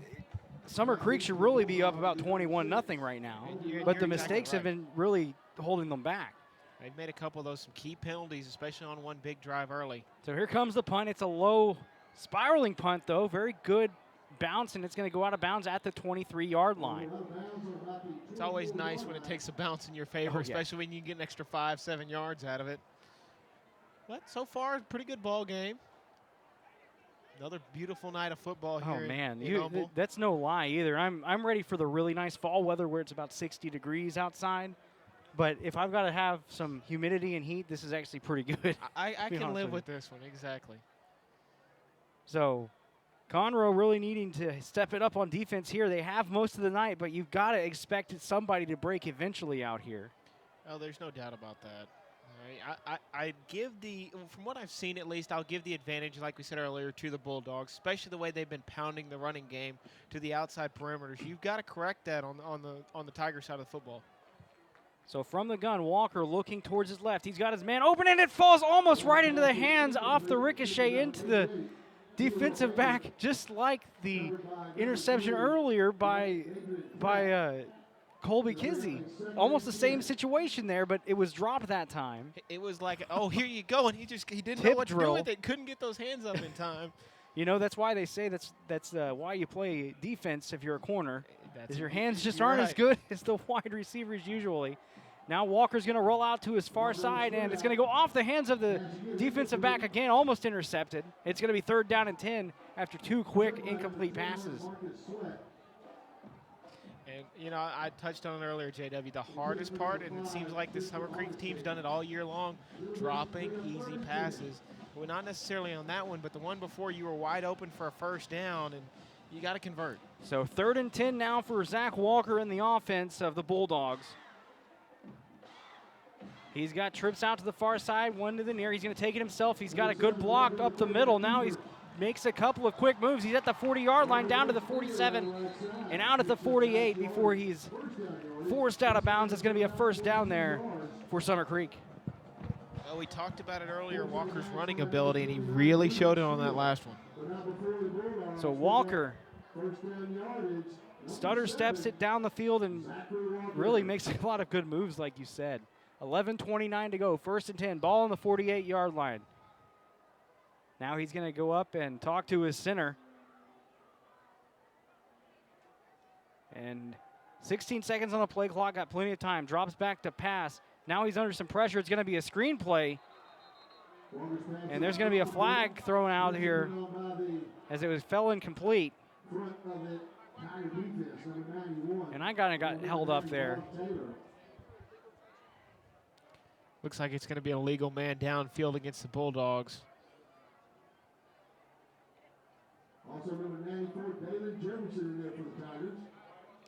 Summer Creek should really be up about 21-0 right now, but the mistakes have been really holding them back. They've made a couple of those some key penalties, especially on one big drive early. So here comes the punt. It's a low spiraling punt, though. Very good bounce, and it's going to go out of bounds at the 23-yard line. It's always nice when it takes a bounce in your favor, especially when you get an extra 5-7 yards out of it. But so far, pretty good ball game. Another beautiful night of football here. Oh man, in Humble. that's no lie either. I'm ready for the really nice fall weather where it's about 60 degrees outside. But if I've got to have some humidity and heat, this is actually pretty good. I can live with this one, exactly. So Conroe really needing to step it up on defense here. They have most of the night, but you've got to expect somebody to break eventually out here. Oh, there's no doubt about that. I give from what I've seen at least, I'll give the advantage, like we said earlier, to the Bulldogs, especially the way they've been pounding the running game to the outside perimeters. You've got to correct that on the Tiger side of the football. So from the gun, Walker looking towards his left. He's got his man open, and it falls almost right into the hands off the ricochet into the defensive back, just like the interception earlier by Colby Kizzy. Almost the same situation there, but it was dropped that time. It was like, oh, here you go, and he didn't Tip know what to do drill. with it. Couldn't get those hands up in time. You know, that's why they say that's why you play defense if you're a corner. Is your hands just aren't as good as the wide receivers usually. Now Walker's going to roll out to his far side, and it's going to go off the hands of the defensive back again, almost intercepted. It's going to be 3rd down and 10 after 2 quick, incomplete passes. And, you know, I touched on it earlier, JW, the hardest part, and it seems like this Summer Creek team's done it all year long, dropping easy passes. Well, not necessarily on that one, but the one before you were wide open for a 1st down, and you got to convert. So 3rd and 10 now for Zach Walker in the offense of the Bulldogs. He's got trips out to the far side, one to the near. He's going to take it himself. He's got a good block up the middle. Now he makes a couple of quick moves. He's at the 40-yard line, down to the 47, and out at the 48 before he's forced out of bounds. It's going to be a 1st down there for Summer Creek. Well, we talked about it earlier, Walker's running ability, and he really showed it on that last one. So Walker stutter steps it down the field and really makes a lot of good moves, like you said. 11:29 to go, 1st and 10, ball on the 48-yard line. Now he's going to go up and talk to his center. And 16 seconds on the play clock, got plenty of time. Drops back to pass. Now he's under some pressure. It's going to be a screen play. And there's going to be a flag thrown out here as it fell incomplete. And I kind of got held up there. Looks like it's going to be an illegal man downfield against the Bulldogs. Also number 94, David Jefferson in there for the Tigers.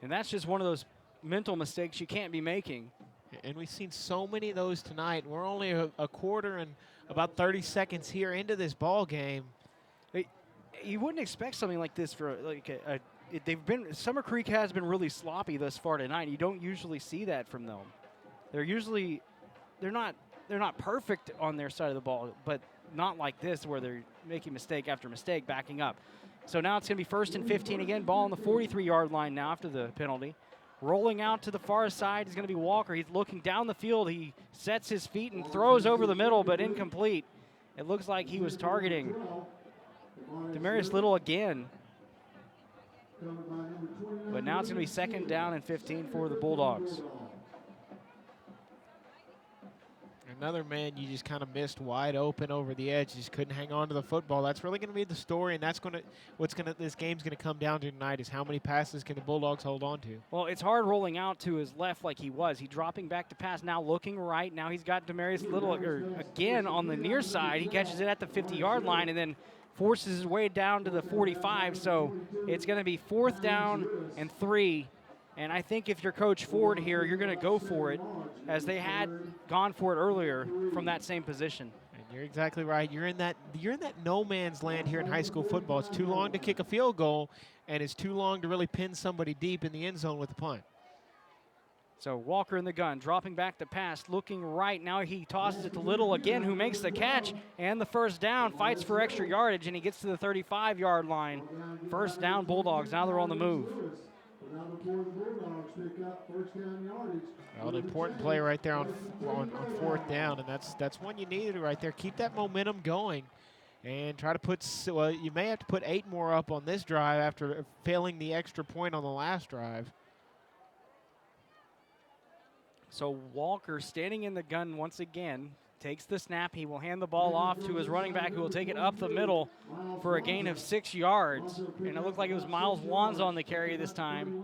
And that's just one of those mental mistakes you can't be making. And we've seen so many of those tonight. We're only a quarter and about 30 seconds here into this ball game. You wouldn't expect something like this for Summer Creek has been really sloppy thus far tonight. You don't usually see that from them. They're not perfect on their side of the ball, but not like this where they're making mistake after mistake backing up. So now it's going to be 1st and 15 again, ball on the 43-yard line now after the penalty. Rolling out to the far side is going to be Walker. He's looking down the field. He sets his feet and throws over the middle, but incomplete. It looks like he was targeting Demarius Little again. But now it's going to be 2nd down and 15 for the Bulldogs. Another man you just kind of missed wide open over the edge. Just couldn't hang on to the football. That's really going to be the story, and that's this game's going to come down to tonight is how many passes can the Bulldogs hold on to. Well, it's hard rolling out to his left like he was. He's dropping back to pass, now looking right. Now he's got Demarius Little again on the near side. He catches it at the 50-yard line and then forces his way down to the 45. So it's going to be 4th down and 3. And I think if you're Coach Ford here, you're going to go for it, as they had gone for it earlier from that same position. And you're exactly right. You're in that no man's land here in high school football. It's too long to kick a field goal, and it's too long to really pin somebody deep in the end zone with a punt. So Walker in the gun, dropping back to pass, looking right. Now he tosses it to Little again, who makes the catch and the first down, fights for extra yardage, and he gets to the 35-yard line. First down, Bulldogs. Now they're on the move. Well, an important play right there on fourth down, and that's one you needed right there. Keep that momentum going and try to put, well, you may have to put 8 more up on this drive after failing the extra point on the last drive. So Walker standing in the gun once again, takes the snap. He will hand the ball off to his running back, who will take it up the middle for a gain of 6 yards. And it looked like it was Miles Wands on the carry this time.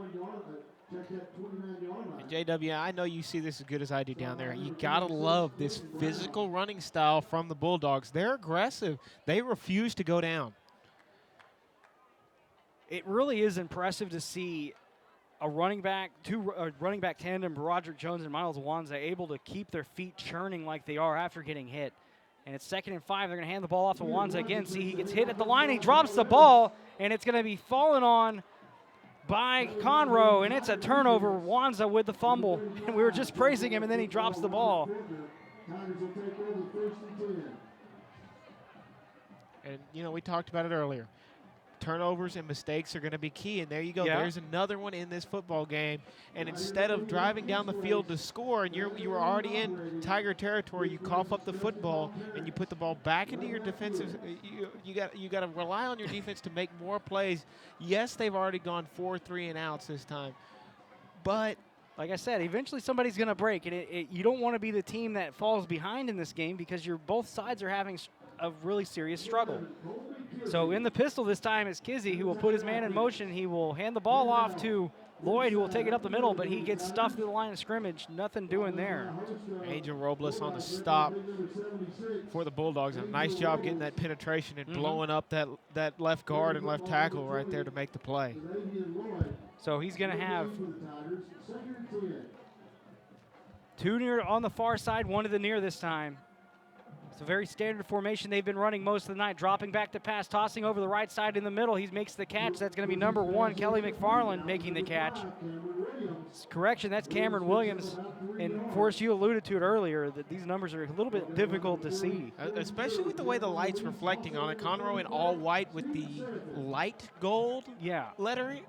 And JW, I know you see this as good as I do down there. You gotta love this physical running style from the Bulldogs. They're aggressive. They refuse to go down. It really is impressive to see a running back tandem, Broderick Jones and Miles Wanza, able to keep their feet churning like they are after getting hit. And it's 2nd and 5. They're going to hand the ball off to Wanza again. See, he gets hit at the line. He drops the ball, and it's going to be fallen on by Conroe, and it's a turnover. Wanza with the fumble, and we were just praising him, and then he drops the ball. And, you know, we talked about it earlier. Turnovers and mistakes are going to be key, and there you go. Yeah. There's another one in this football game. And instead of driving down the field to score, and you were already in Tiger territory, you cough up the football and you put the ball back into your defensive. You got to rely on your defense to make more plays. Yes, they've already gone 4 3-and-outs this time, but like I said, eventually somebody's going to break, and you don't want to be the team that falls behind in this game because both sides are having a really serious struggle. So in the pistol this time is Kizzy, who will put his man in motion. He will hand the ball off to Lloyd, who will take it up the middle, but he gets stuffed to the line of scrimmage. Nothing doing there. Angel Robles on the stop for the Bulldogs. A nice job getting that penetration and blowing up that left guard and left tackle right there to make the play. So he's going to have 2 near on the far side, 1 to the near this time. It's a very standard formation they've been running most of the night. Dropping back to pass, tossing over the right side in the middle. He makes the catch. That's going to be number 1, Kelly McFarland, making the catch. Correction, that's Cameron Williams. And Forrest, you alluded to it earlier, that these numbers are a little bit difficult to see. Especially with the way the light's reflecting on it. Conroe in all white with the light gold lettering.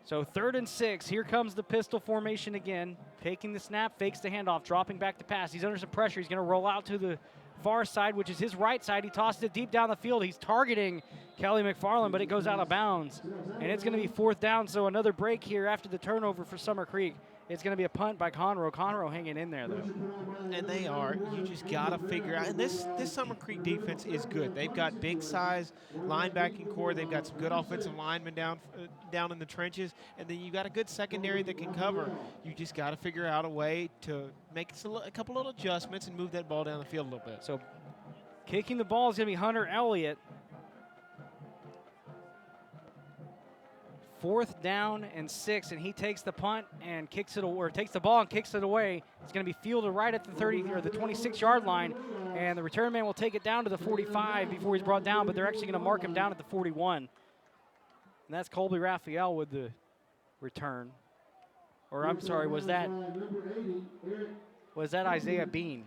So 3rd and 6. Here comes the pistol formation again. Taking the snap, fakes the handoff, dropping back to pass. He's under some pressure. He's going to roll out to the far side, which is his right side. He tosses it deep down the field. He's targeting Kelly McFarland, but it goes out of bounds. And it's going to be 4th down, so another break here after the turnover for Summer Creek. It's going to be a punt by Conroe. Conroe hanging in there, though. And they are. You just got to figure out. And this Summer Creek defense is good. They've got big size linebacking core. They've got some good offensive linemen down in the trenches. And then you got a good secondary that can cover. You just got to figure out a way to make a couple little adjustments and move that ball down the field a little bit. So kicking the ball is going to be Hunter Elliott. 4th down and 6, and he takes the punt and kicks it, or takes the ball and kicks it away. It's going to be fielded right at the 30 or the 26-yard line, and the return man will take it down to the 45 before he's brought down, but they're actually going to mark him down at the 41. And that's Colby Raphael with the return. Or I'm sorry, was that Isaiah Bean?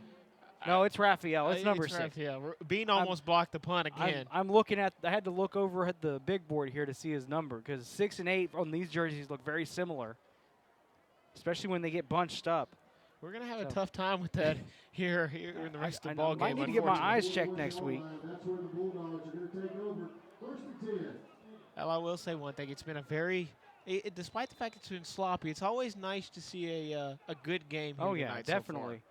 No, it's Raphael. It's number 6. Raphael. Bean almost blocked the punt again. I'm looking at, I had to look over at the big board here to see his number, because 6 and 8 on these jerseys look very similar, especially when they get bunched up. We're going to have a tough time with that here in the rest of the ball game. I might need to get my eyes checked next week. Well, I will say one thing. It's been a very, despite the fact it's been sloppy, it's always nice to see a good game here tonight. Definitely.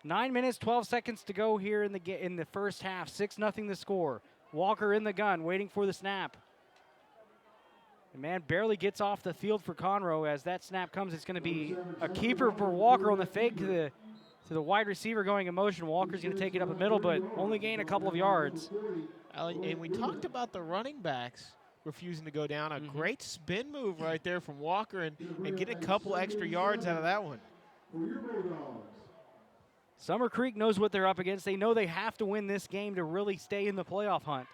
9 minutes, 12 seconds to go here in the first half. 6-0 the score. Walker in the gun, waiting for the snap. The man barely gets off the field for Conroe. As that snap comes, it's going to be a keeper for Walker on the fake to the wide receiver going in motion. Walker's going to take it up the middle, but only gain a couple of yards. And we talked about the running backs refusing to go down. A great spin move right there from Walker and get a couple extra yards out of that one. Summer Creek knows what they're up against. They know they have to win this game to really stay in the playoff hunt.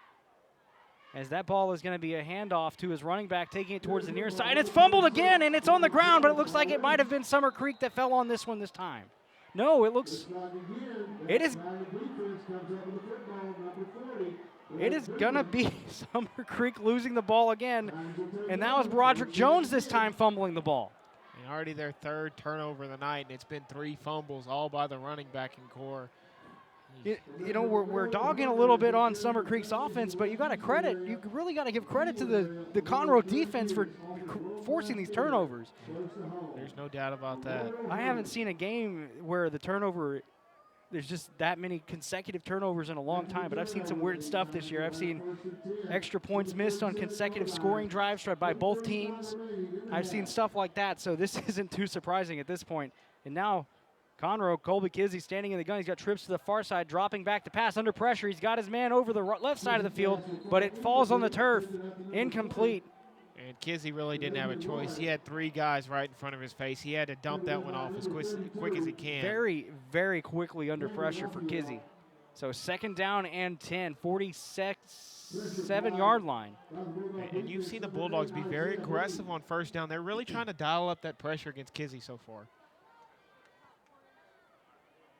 as that ball is going to be a handoff to his running back, taking it towards the near side. It's fumbled again, and it's on the ground, but it looks like it might have been Summer Creek that fell on this one this time. No, it is going to be Summer Creek losing the ball again, and that was Broderick Jones this time fumbling the ball. And already their third turnover of the night, and it's been 3 fumbles, all by the running back in core. You know, we're dogging a little bit on Summer Creek's offense, but you really got to give credit to the Conroe defense for forcing these turnovers. There's no doubt about that. I haven't seen a game where there's just that many consecutive turnovers in a long time, but I've seen some weird stuff this year. I've seen extra points missed on consecutive scoring drives by both teams. I've seen stuff like that, so this isn't too surprising at this point. And now Conroe, Colby Kizzy standing in the gun. He's got trips to the far side, dropping back to pass under pressure. He's got his man over the left side of the field, but it falls on the turf. Incomplete. And Kizzy really didn't have a choice. He had 3 guys right in front of his face. He had to dump that one off as quick as he can. Very, very quickly under pressure for Kizzy. So 2nd down and 10, 47-yard line. And you've seen the Bulldogs be very aggressive on 1st down. They're really trying to dial up that pressure against Kizzy so far.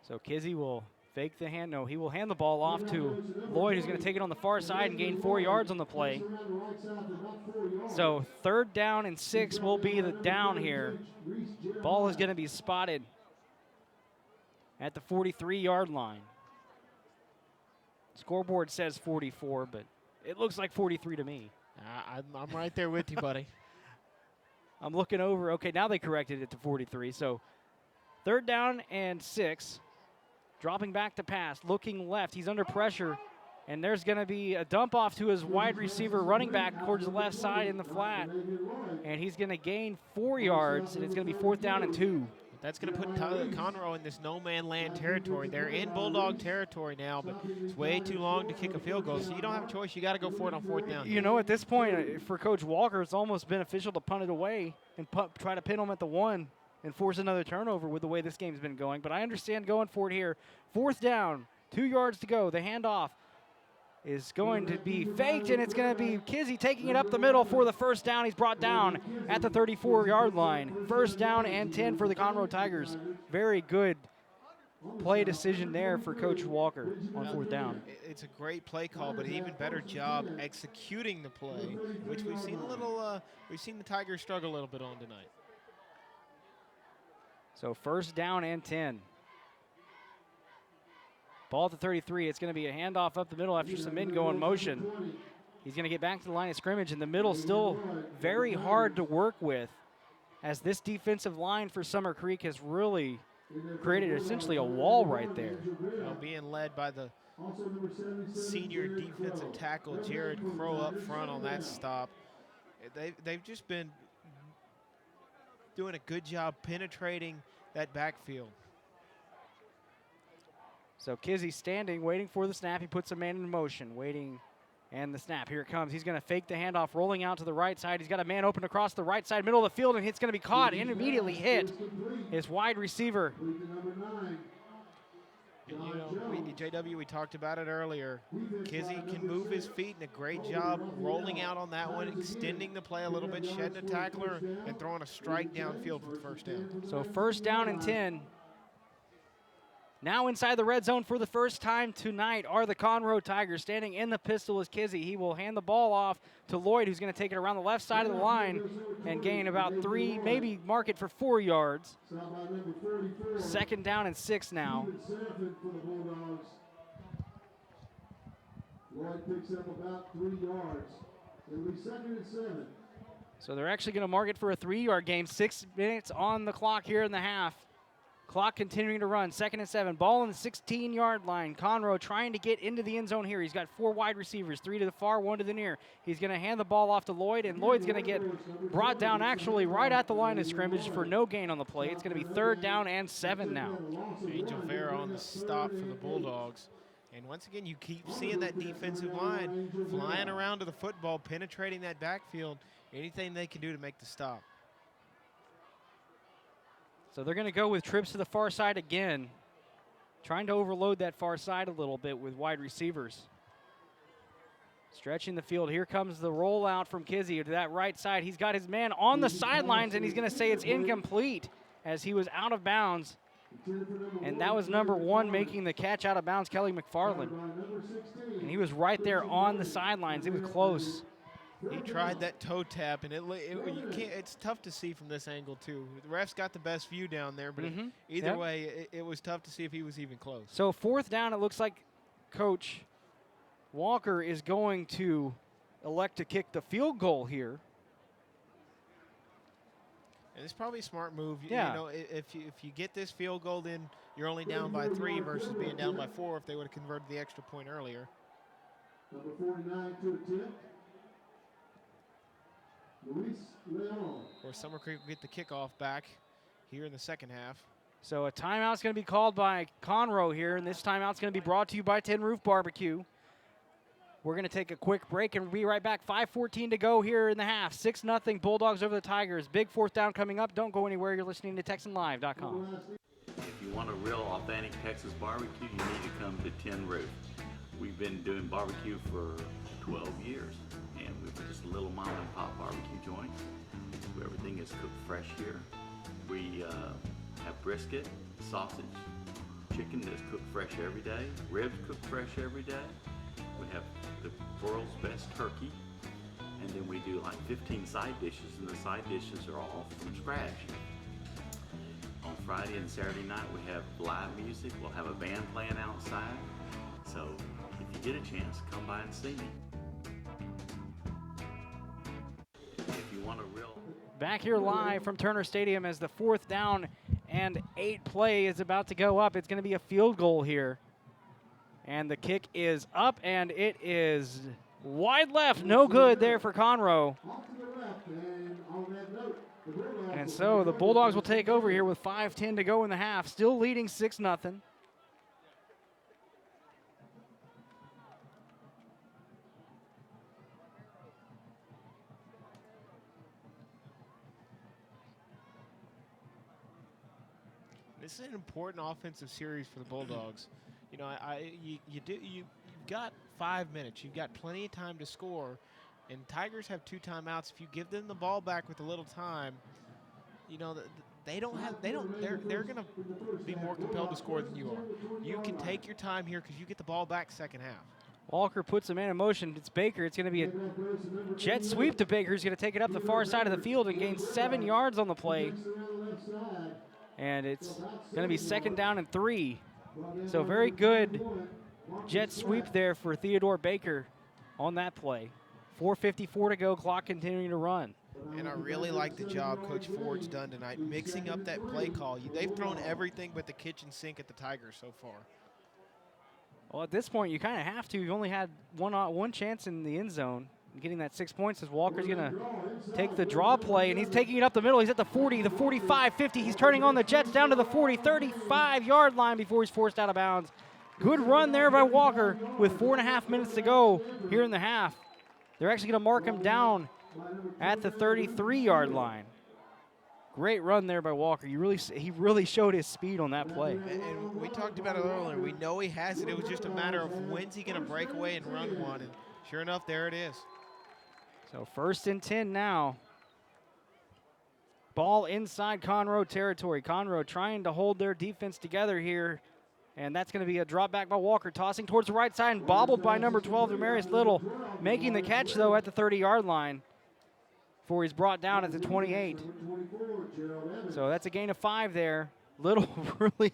So Kizzy will fake the hand. No, he will hand the ball off to Lloyd, who's going to take it on the far side and gain 4 yards on the play. So 3rd down and 6 will be the down here. Ball is going to be spotted at the 43-yard line. Scoreboard says 44, but it looks like 43 to me. I'm right there with you, buddy. I'm looking over. Okay, now they corrected it to 43. So 3rd down and 6. Dropping back to pass, looking left. He's under pressure, and there's going to be a dump off to his wide receiver running back towards the left side in the flat, and he's going to gain 4 yards, and it's going to be 4th down and 2. That's going to put Conroe in this no-man-land territory. They're in Bulldog territory now, but it's way too long to kick a field goal, so you don't have a choice. You got to go for it on 4th down. You know, at this point, for Coach Walker, it's almost beneficial to punt it away and try to pin them at the 1. And force another turnover with the way this game's been going. But I understand going for it here. 4th down, 2 yards to go. The handoff is going to be faked, and it's going to be Kizzy taking it up the middle for the 1st down. He's brought down at the 34-yard line. 1st down and 10 for the Conroe Tigers. Very good play decision there for Coach Walker on 4th down. It's a great play call, but an even better job executing the play, which we've seen we've seen the Tigers struggle a little bit on tonight. So 1st down and 10. Ball at the 33. It's going to be a handoff up the middle after some men go in motion. He's going to get back to the line of scrimmage, and the middle still very hard to work with, as this defensive line for Summer Creek has really created essentially a wall right there. Being led by the senior defensive tackle, Jared Crow, up front on that stop. They've just been doing a good job penetrating that backfield. So Kizzy standing, waiting for the snap. He puts a man in motion, waiting, and the snap. Here it comes. He's going to fake the handoff, rolling out to the right side. He's got a man open across the right side, middle of the field, and it's going to be caught and immediately hit his wide receiver. And you know, JW, we talked about it earlier. Kizzy can move his feet, and a great job rolling out on that one, extending the play a little bit, shedding a tackler, and throwing a strike downfield for the 1st down. So 1st down and 10. Now inside the red zone for the first time tonight are the Conroe Tigers. Standing in the pistol is Kizzy. He will hand the ball off to Lloyd, who's going to take it around the left side of the line and gain about 3, maybe mark it for 4 yards. 2nd down and 6 now. Lloyd picks up about 3 yards. It'll be 2nd and 7. So they're actually going to mark it for a 3-yard gain. 6 minutes on the clock here in the half. Clock continuing to run. 2nd and 7. Ball on the 16-yard line. Conroe trying to get into the end zone here. He's got 4 wide receivers, 3 to the far, 1 to the near. He's going to hand the ball off to Lloyd, and Lloyd's going to get brought down actually right at the line of scrimmage for no gain on the play. It's going to be 3rd down and 7 now. Angel Vera on the stop for the Bulldogs. And once again, you keep seeing that defensive line flying around to the football, penetrating that backfield. Anything they can do to make the stop. So they're going to go with trips to the far side again, trying to overload that far side a little bit with wide receivers. Stretching the field. Here comes the rollout from Kizzy to that right side. He's got his man on the sidelines, and he's going to say it's incomplete as he was out of bounds. And that was number 1 making the catch out of bounds, Kelly McFarland. And he was right there on the sidelines. It was close. He tried that toe tap, and you can't. It's tough to see from this angle too. The ref's got the best view down there, but either way, it was tough to see if he was even close. So 4th down, it looks like Coach Walker is going to elect to kick the field goal here. And it's probably a smart move. Yeah. You know, if you get this field goal, then you're only down by 3 versus being down by 4 if they would have converted the extra point earlier. Number 49 to attempt. Luis Leon. Or Summer Creek will get the kickoff back here in the second half. So a timeout's going to be called by Conroe here, and this timeout's going to be brought to you by Tin Roof Barbecue. We're going to take a quick break and we'll be right back. 5:14 to go here in the half. 6-0 Bulldogs over the Tigers. Big 4th down coming up. Don't go anywhere. You're listening to TexanLive.com. If you want a real authentic Texas barbecue, you need to come to Tin Roof. We've been doing barbecue for 12 years, and we're just a little mom and pop barbecue joint. Everything is cooked fresh here. We have brisket, sausage, chicken that's cooked fresh every day, ribs cooked fresh every day. We have the world's best turkey, and then we do like 15 side dishes, and the side dishes are all from scratch. On Friday and Saturday night, we have live music. We'll have a band playing outside. So if you get a chance, come by and see me. If you want a real... Back here live from Turner Stadium as the 4th down and 8 play is about to go up. It's going to be a field goal here. And the kick is up, and it is wide left. No good there for Conroe. And so the Bulldogs will take over here with 5:10 to go in the half, still leading 6-0. This is an important offensive series for the Bulldogs. You know, you've got 5 minutes. You've got plenty of time to score, and Tigers have 2 timeouts. If you give them the ball back with a little time, you know they're going to be more compelled to score than you are. You can take your time here because you get the ball back second half. Walker puts a man in motion. It's Baker. It's going to be a jet sweep to Baker. He's going to take it up the far side of the field and gain 7 yards on the play. And it's going to be 2nd down and 3. So very good jet sweep there for Theodore Baker on that play. 4:54 to go, clock continuing to run. And I really like the job Coach Ford's done tonight, mixing up that play call. They've thrown everything but the kitchen sink at the Tigers so far. Well, at this point, you kind of have to. You've only had one chance in the end zone. Getting that 6 points as Walker's going to take the draw play, and he's taking it up the middle. He's at the 40, the 45, 50. He's turning on the Jets down to the 40, 35-yard line before he's forced out of bounds. Good run there by Walker with 4.5 minutes to go here in the half. They're actually going to mark him down at the 33-yard line. Great run there by Walker. He really showed his speed on that play. And we talked about it earlier. We know he has it. It was just a matter of when's he going to break away and run one. And sure enough, there it is. So 1st and 10 now. Ball inside Conroe territory. Conroe trying to hold their defense together here. And that's going to be a drop back by Walker, tossing towards the right side and bobbled by number 12, Demarius Little. Making the catch, though, at the 30-yard line before he's brought down at the 28. So that's a gain of 5 there. Little really,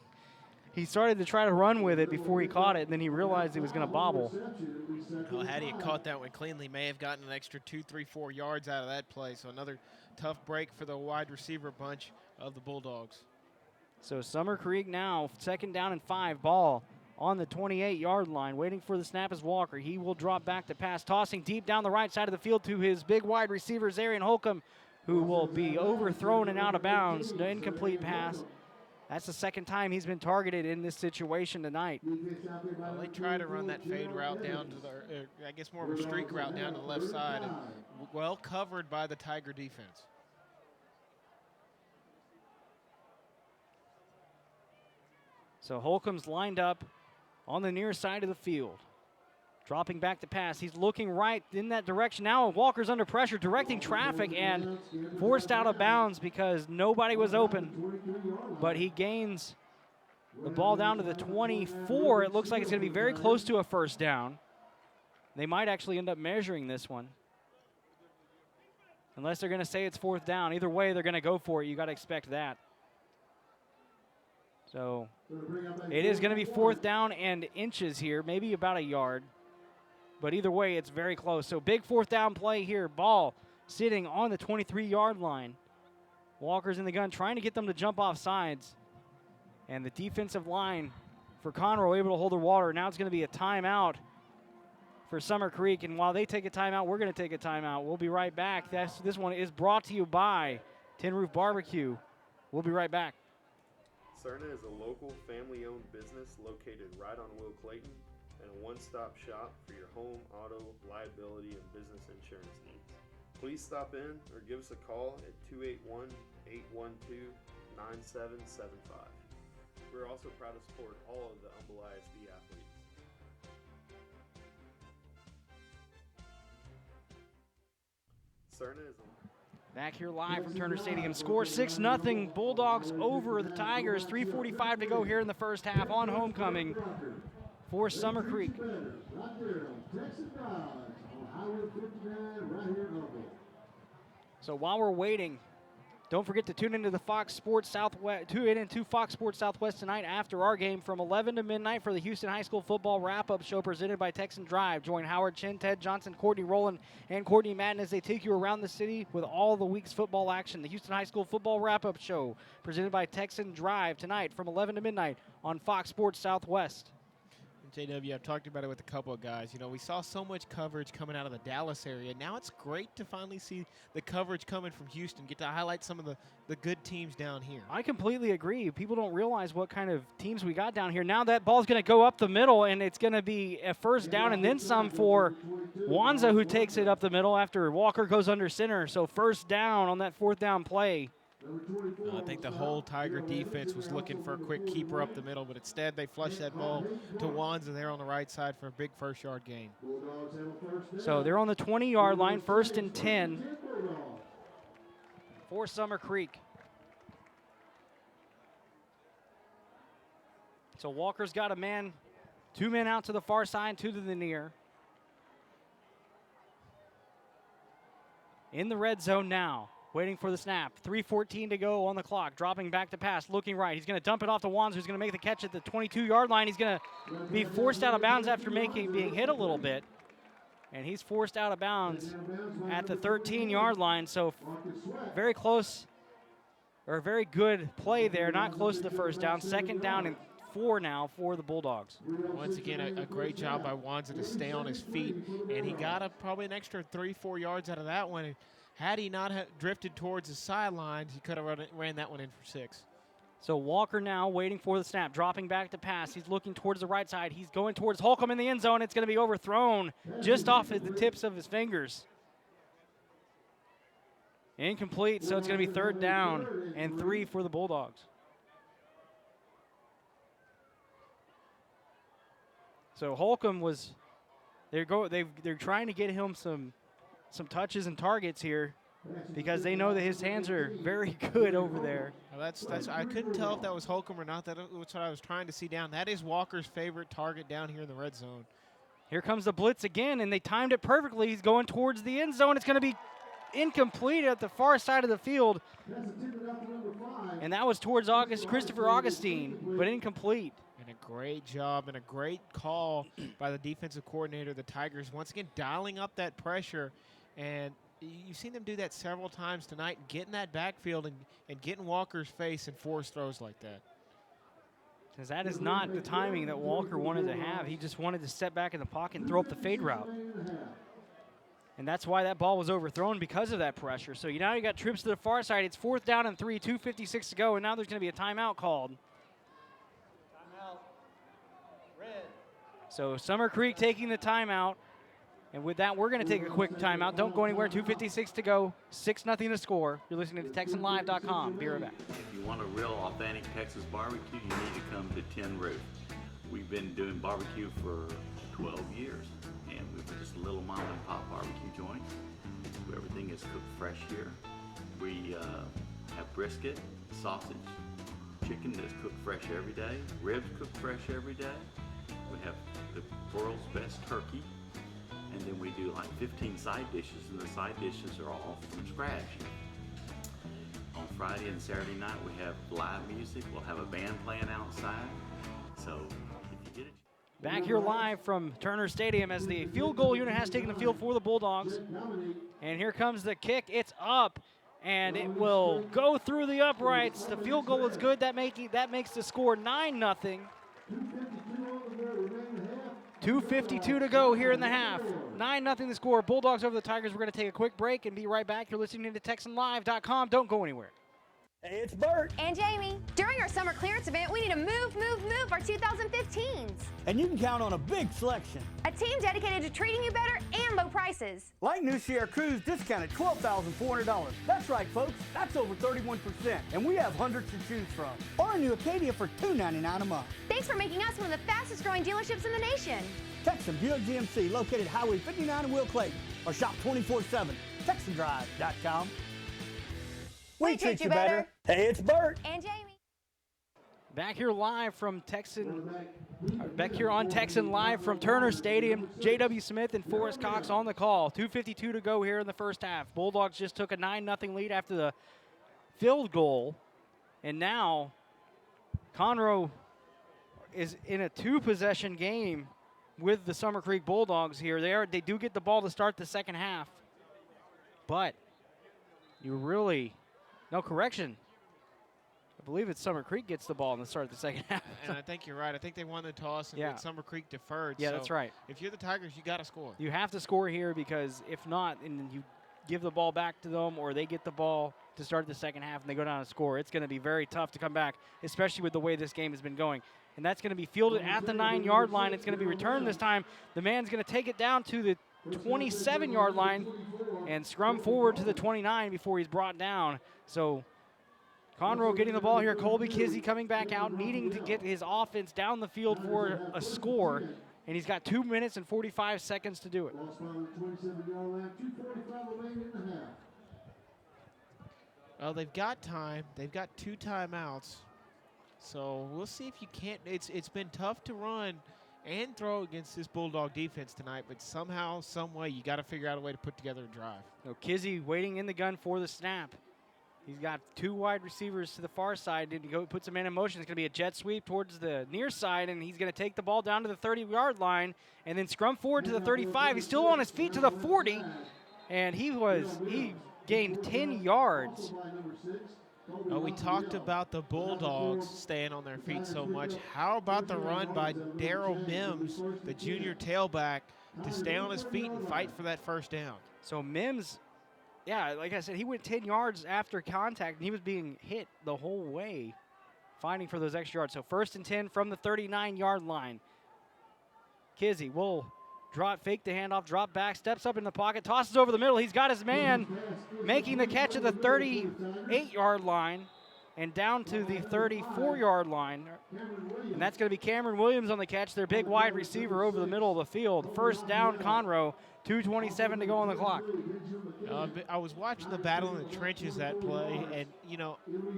he started to try to run with it before he caught it, and then he realized he was going to bobble. Well, had he caught that one cleanly, may have gotten an extra 2, 3, 4 yards out of that play. So another tough break for the wide receiver bunch of the Bulldogs. So Summer Creek now 2nd down and 5, ball on the 28-yard line, waiting for the snap is Walker. He will drop back to pass, tossing deep down the right side of the field to his big wide receiver, Zarian Holcomb, who will be overthrown and out of bounds. The incomplete pass. That's the 2nd time he's been targeted in this situation tonight. Well, they try to run that fade route down to the, I guess more of a streak route down to the left side, and well covered by the Tiger defense. So Holcomb's lined up on the near side of the field. Dropping back to pass. He's looking right in that direction. Now Walker's under pressure, directing traffic, and forced out of bounds because nobody was open. But he gains the ball down to the 24. It looks like it's going to be very close to a first down. They might actually end up measuring this one. Unless they're going to say it's fourth down. Either way, they're going to go for it. You got to expect that. So it is going to be fourth down and inches here, maybe about a yard. But either way, it's very close. So big fourth down play here. Ball sitting on the 23-yard line. Walker's in the gun trying to get them to jump off sides. And the defensive line for Conroe able to hold their water. Now it's going to be a timeout for Summer Creek. And while they take a timeout, we're going to take a timeout. We'll be right back. This one is brought to you by Tin Roof Barbecue. We'll be right back. Cerna is a local family-owned business located right on Will Clayton and a one-stop shop for your home, auto, liability, and business insurance needs. Please stop in or give us a call at 281-812-9775. We're also proud to support all of the Humble ISD athletes. Cerna is Back here live from Turner Stadium. Score 6-0. Bulldogs over the Tigers. 3:45 to go here in the first half on homecoming for Summer Creek. So while we're waiting, don't forget to tune into the Fox Sports Southwest. Tune into Fox Sports Southwest tonight after our game from 11 to midnight for the Houston High School football wrap-up show presented by Texan Drive. Join Howard Chin, Ted Johnson, Courtney Rowland, and Courtney Madden as they take you around the city with all the week's football action. The Houston High School football wrap-up show presented by Texan Drive tonight from 11 to midnight on Fox Sports Southwest. JW, I've talked about it with a couple of guys. You know, we saw so much coverage coming out of the Dallas area. Now it's great to finally see the coverage coming from Houston, get to highlight some of the good teams down here. I completely agree. People don't realize what kind of teams we got down here. Now that ball's going to go up the middle, and it's going to be a first down and then some for Wanza, who takes it up the middle after Walker goes under center. So first down on that fourth down play. I think the whole Tiger defense was looking for a quick keeper up the middle, but instead they flushed that ball to Wanza there on the right side for a big first-yard gain. So they're on the 20-yard line, first and 10 for Summer Creek. So Walker's got a man, 2 men out to the far side, 2 to the near. In the red zone now. Waiting for the snap. 3:14 to go on the clock. Dropping back to pass. Looking right. He's going to dump it off to Wanza, who's going to make the catch at the 22-yard line. He's going to be forced out of bounds after being hit a little bit. And he's forced out of bounds at the 13-yard line. So very close, or very good play there. Not close to the first down. Second down and 4 now for the Bulldogs. Once again, a great job by Wanza to stay on his feet. And he got probably an extra 3-4 yards out of that one. Had he not drifted towards the sidelines, he could have ran that one in for 6. So Walker now waiting for the snap, dropping back to pass. He's looking towards the right side. He's going towards Holcomb in the end zone. It's going to be overthrown just off the tips of his fingers. Incomplete, so it's going to be third down and 3 for the Bulldogs. So Holcomb was, they're trying to get him some touches and targets here because they know that his hands are very good over there. Well, that's I couldn't tell if that was Holcomb or not. That's what I was trying to see down. That is Walker's favorite target down here in the red zone. Here comes the blitz again, and they timed it perfectly. He's going towards the end zone. It's going to be incomplete at the far side of the field. And that was towards Christopher Augustine, but incomplete. And a great job and a great call by the defensive coordinator of the Tigers. Once again, dialing up that pressure. And you've seen them do that several times tonight, getting that backfield and getting Walker's face in forced throws like that. Because that is not the timing that Walker wanted to have. He just wanted to step back in the pocket and throw up the fade route. And that's why that ball was overthrown, because of that pressure. So now you got trips to the far side. It's fourth down and 3, 2:56 to go, and now there's going to be a timeout called. Timeout. Red. So Summer Creek taking the timeout. And with that, we're going to take a quick timeout. Don't go anywhere. 2:56 to go. 6-0 to score. You're listening to TexanLive.com. Be right back. If you want a real authentic Texas barbecue, you need to come to Tin Roof. We've been doing barbecue for 12 years. And we're just a little mom and pop barbecue joint. Everything is cooked fresh here. We have brisket, sausage, chicken that's cooked fresh every day, ribs cooked fresh every day. We have the world's best turkey, and then we do like 15 side dishes, and the side dishes are all from scratch. On Friday and Saturday night, we have live music. We'll have a band playing outside. So if you get it. Back here live from Turner Stadium as the field goal unit has taken the field for the Bulldogs. And here comes the kick. It's up, and it will go through the uprights. The field goal is good. That makes the score 9-0. 2:52 to go here in the half. 9-0 the score. Bulldogs over the Tigers. We're going to take a quick break and be right back. You're listening to TexanLive.com. Don't go anywhere. Hey, it's Bert. And Jamie. During our summer clearance event, we need to move our 2015s. And you can count on a big selection. A team dedicated to treating you better and low prices. Like new Sierra Cruise discounted $12,400. That's right, folks. That's over 31%. And we have hundreds to choose from. Or a new Acadia for $299 a month. Thanks for making us one of the fastest growing dealerships in the nation. Texan Buick GMC, located Highway 59 in Will Clayton. Or shop 24/7, TexanDrive.com. We treat you better. Hey, it's Bert. And Jamie. Back here live from back here on Texan Live from Turner Stadium. J.W. Smith and Forrest Cox on the call. 2:52 to go here in the first half. Bulldogs just took a 9-0 lead after the field goal. And now Conroe is in a two-possession game with the Summer Creek Bulldogs here. They do get the ball to start the second half. But you really... No, correction. I believe it's Summer Creek gets the ball in the start of the second half. And I think you're right. I think they won the toss and then Summer Creek deferred. Yeah, so that's right. If you're the Tigers, you got to score. You have to score here because if not, and you give the ball back to them or they get the ball to start the second half and they go down and score, it's going to be very tough to come back, especially with the way this game has been going. And that's going to be fielded at the 9-yard line. It's going to be returned this time. The man's going to take it down to the 27-yard line and scrum forward to the 29 before he's brought down. So Conroe getting the ball here. Colby Kizzy coming back out, needing to get his offense down the field for a score. And he's got 2 minutes and 45 seconds to do it. Well, they've got time. They've got 2 timeouts. So we'll see if you can't. It's been tough to run and throw against this Bulldog defense tonight, but somehow, some way, you got to figure out a way to put together a drive. So Kizzy waiting in the gun for the snap. He's got 2 wide receivers to the far side, and he puts a man in motion. It's going to be a jet sweep towards the near side, and he's going to take the ball down to the 30-yard line and then scrum forward to the 35. He's still on his feet to the 40, and he gained 10 yards. Well, we talked about the Bulldogs staying on their feet so much. How about the run by Daryl Mims, the junior tailback, to stay on his feet and fight for that first down? So Mims, yeah, like I said, he went 10 yards after contact, and he was being hit the whole way, fighting for those extra yards. So 1st and 10 from the 39-yard line. Kizzy will fake the handoff, drop back, steps up in the pocket, tosses over the middle. He's got his man making the catch at the 38-yard line and down to the 34-yard line. And that's going to be Cameron Williams on the catch, their big wide receiver over the middle of the field. First down, Conroe, 2:27 to go on the clock. I was watching the battle in the trenches that play, and,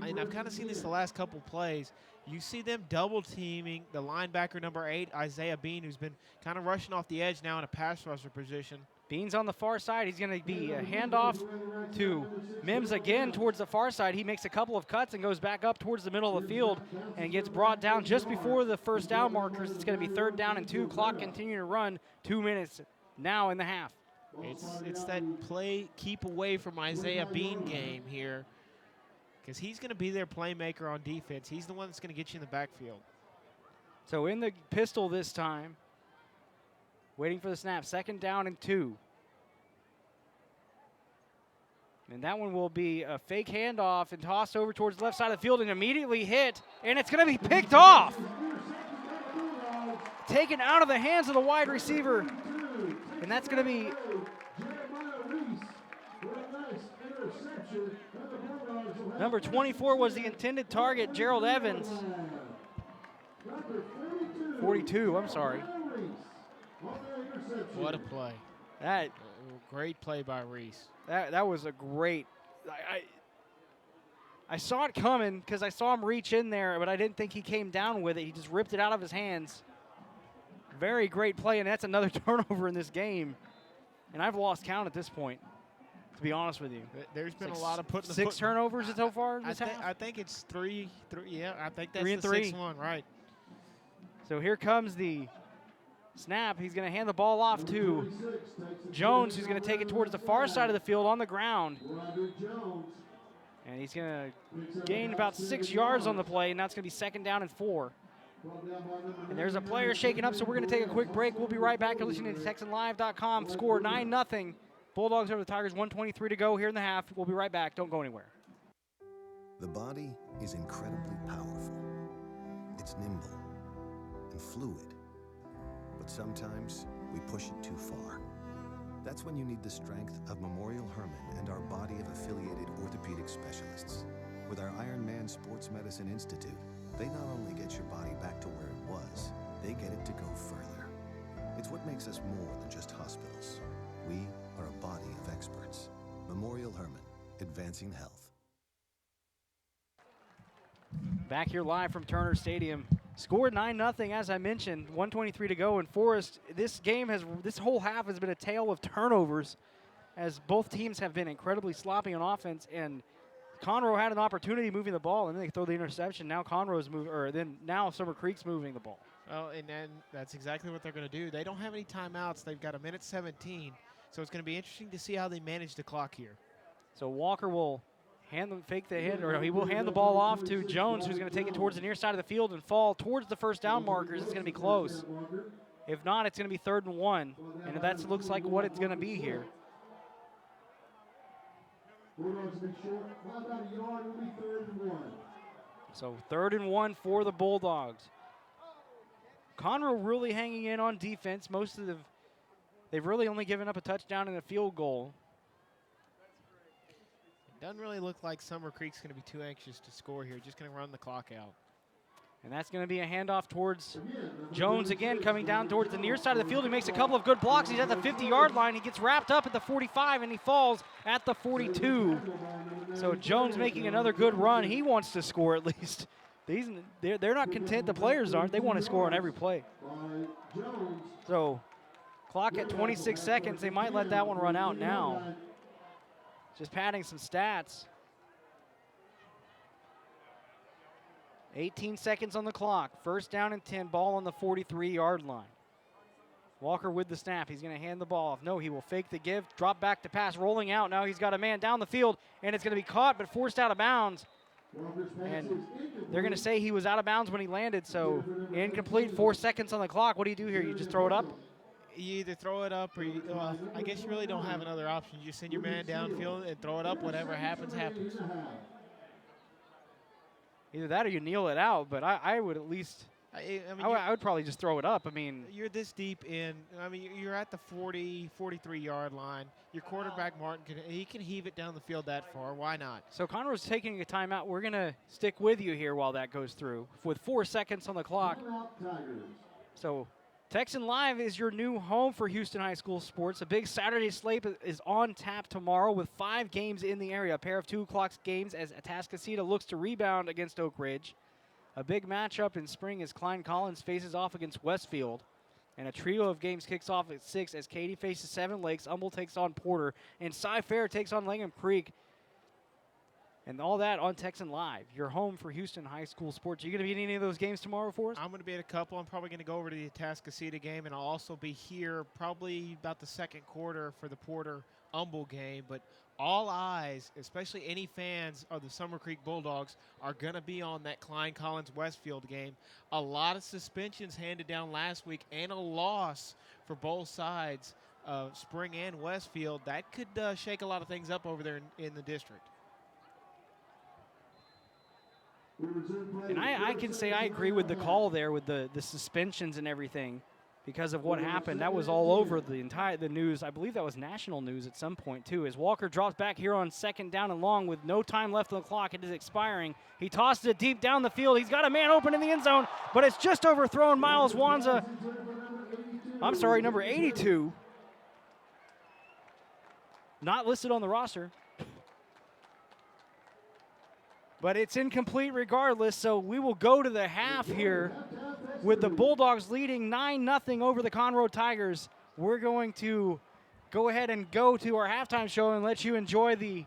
and I've kind of seen this the last couple plays. You see them double-teaming the linebacker number 8, Isaiah Bean, who's been kind of rushing off the edge now in a pass rusher position. Bean's on the far side. He's going to be a handoff to Mims again towards the far side. He makes a couple of cuts and goes back up towards the middle of the field and gets brought down just before the first down markers. It's going to be 3rd down and 2. Clock continuing to run. 2 minutes now in the half. It's that play, keep away from Isaiah Bean game here, because he's going to be their playmaker on defense. He's the one that's going to get you in the backfield. So in the pistol this time, waiting for the snap. 2nd down and 2. And that one will be a fake handoff and tossed over towards the left side of the field and immediately hit. And it's going to be picked off. Taken out of the hands of the wide receiver. And that's going to be number 24 was the intended target, Gerald Evans. 42, I'm sorry. What a play. That Great play by Reese. that was a great. I saw it coming because I saw him reach in there, but I didn't think he came down with it. He just ripped it out of his hands. Very great play, and that's another turnover in this game. And I've lost count at this point, to be honest with you. There's been like a lot of putting six turnovers so far in this half. I think it's three. Yeah, I think that's 3 and the 3. sixth one, right? So here comes the snap. He's going to hand the ball off to Jones, who's going to take it towards the far side of the field on the ground. And he's going to gain about 6 yards on the play, and that's going to be 2nd down and 4. And there's a player shaking up, so we're going to take a quick break. We'll be right back. You're listening to TexanLive.com. Score 9-0. Bulldogs over the Tigers, 1:23 to go here in the half. We'll be right back. Don't go anywhere. The body is incredibly powerful. It's nimble and fluid. But sometimes we push it too far. That's when you need the strength of Memorial Hermann and our body of affiliated orthopedic specialists. With our Ironman Sports Medicine Institute, they not only get your body back to where it was, they get it to go further. It's what makes us more than just hospitals. We are a body of experts. Memorial Hermann, advancing health. Back here live from Turner Stadium. Scored 9-0, as I mentioned, 1:23 to go. And Forrest, this whole half has been a tale of turnovers, as both teams have been incredibly sloppy on offense. And Conroe had an opportunity moving the ball, and then they throw the interception. Now now Summer Creek's moving the ball. Well, and then that's exactly what they're going to do. They don't have any timeouts. They've got 1:17, so it's going to be interesting to see how they manage the clock here. So Walker will fake the hit, or he will hand the ball off to Jones, who's going to take it towards the near side of the field and fall towards the first down markers. It's going to be close. If not, it's going to be 3rd and 1, and that looks like what it's going to be here. So 3rd and 1 for the Bulldogs. Conroe really hanging in on defense. They've really only given up a touchdown and a field goal. Doesn't really look like Summer Creek's going to be too anxious to score here. Just going to run the clock out. And that's going to be a handoff towards Jones again, coming down towards the near side of the field. He makes a couple of good blocks. He's at the 50-yard line. He gets wrapped up at the 45, and he falls at the 42. So Jones making another good run. He wants to score at least. They're not content. The players aren't. They want to score on every play. So clock at 26 seconds. They might let that one run out now. Just padding some stats. 18 seconds on the clock. 1st down and 10. Ball on the 43-yard line. Walker with the snap. He's going to hand the ball off. No, he will fake the give. Drop back to pass. Rolling out. Now he's got a man down the field, and it's going to be caught but forced out of bounds. And they're going to say he was out of bounds when he landed, so incomplete. 4 seconds on the clock. What do you do here? You just throw it up? You either throw it up or I guess you really don't have another option. You send your man downfield and throw it up. Whatever happens, happens. Either that or you kneel it out, but I would at least I would probably just throw it up. I mean, you're this deep in. I mean, you're at the 40, 43-yard line. Your quarterback, Morton, he can heave it down the field that far. Why not? So Conroe's taking a timeout. We're going to stick with you here while that goes through with 4 seconds on the clock. So Texan Live is your new home for Houston High School sports. A big Saturday slate is on tap tomorrow with 5 games in the area. A pair of 2 o'clock games as Atascocita looks to rebound against Oak Ridge. A big matchup in spring as Klein Collins faces off against Westfield. And a trio of games kicks off at 6 as Katy faces Seven Lakes, Humble takes on Porter, and Cy-Fair takes on Langham Creek. And all that on Texan Live, your home for Houston High School sports. Are you going to be at any of those games tomorrow for us? I'm going to be at a couple. I'm probably going to go over to the Atascocita game, and I'll also be here probably about the 2nd quarter for the Porter-Humble game. But all eyes, especially any fans of the Summer Creek Bulldogs, are going to be on that Klein Collins Westfield game. A lot of suspensions handed down last week and a loss for both sides, Spring and Westfield. That could shake a lot of things up over there in the district. And I can say I agree with the call there with the suspensions and everything because of what happened. That was all over the news. I believe that was national news at some point too. As Walker drops back here on 2nd down and long with no time left on the clock. It is expiring. He tosses it deep down the field. He's got a man open in the end zone, but it's just overthrown. Miles Wanza I'm sorry, number 82. Not listed on the roster. But it's incomplete regardless, so we will go to the half here with the Bulldogs leading 9-0 over the Conroe Tigers. We're going to go ahead and go to our halftime show and let you enjoy the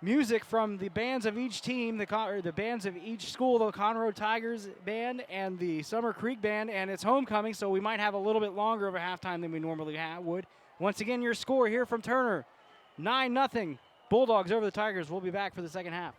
music from the bands of each team, the bands of each school, the Conroe Tigers band and the Summer Creek band, and it's homecoming, so we might have a little bit longer of a halftime than we normally would. Once again, your score here from Turner, 9-0 Bulldogs over the Tigers. We'll be back for the second half.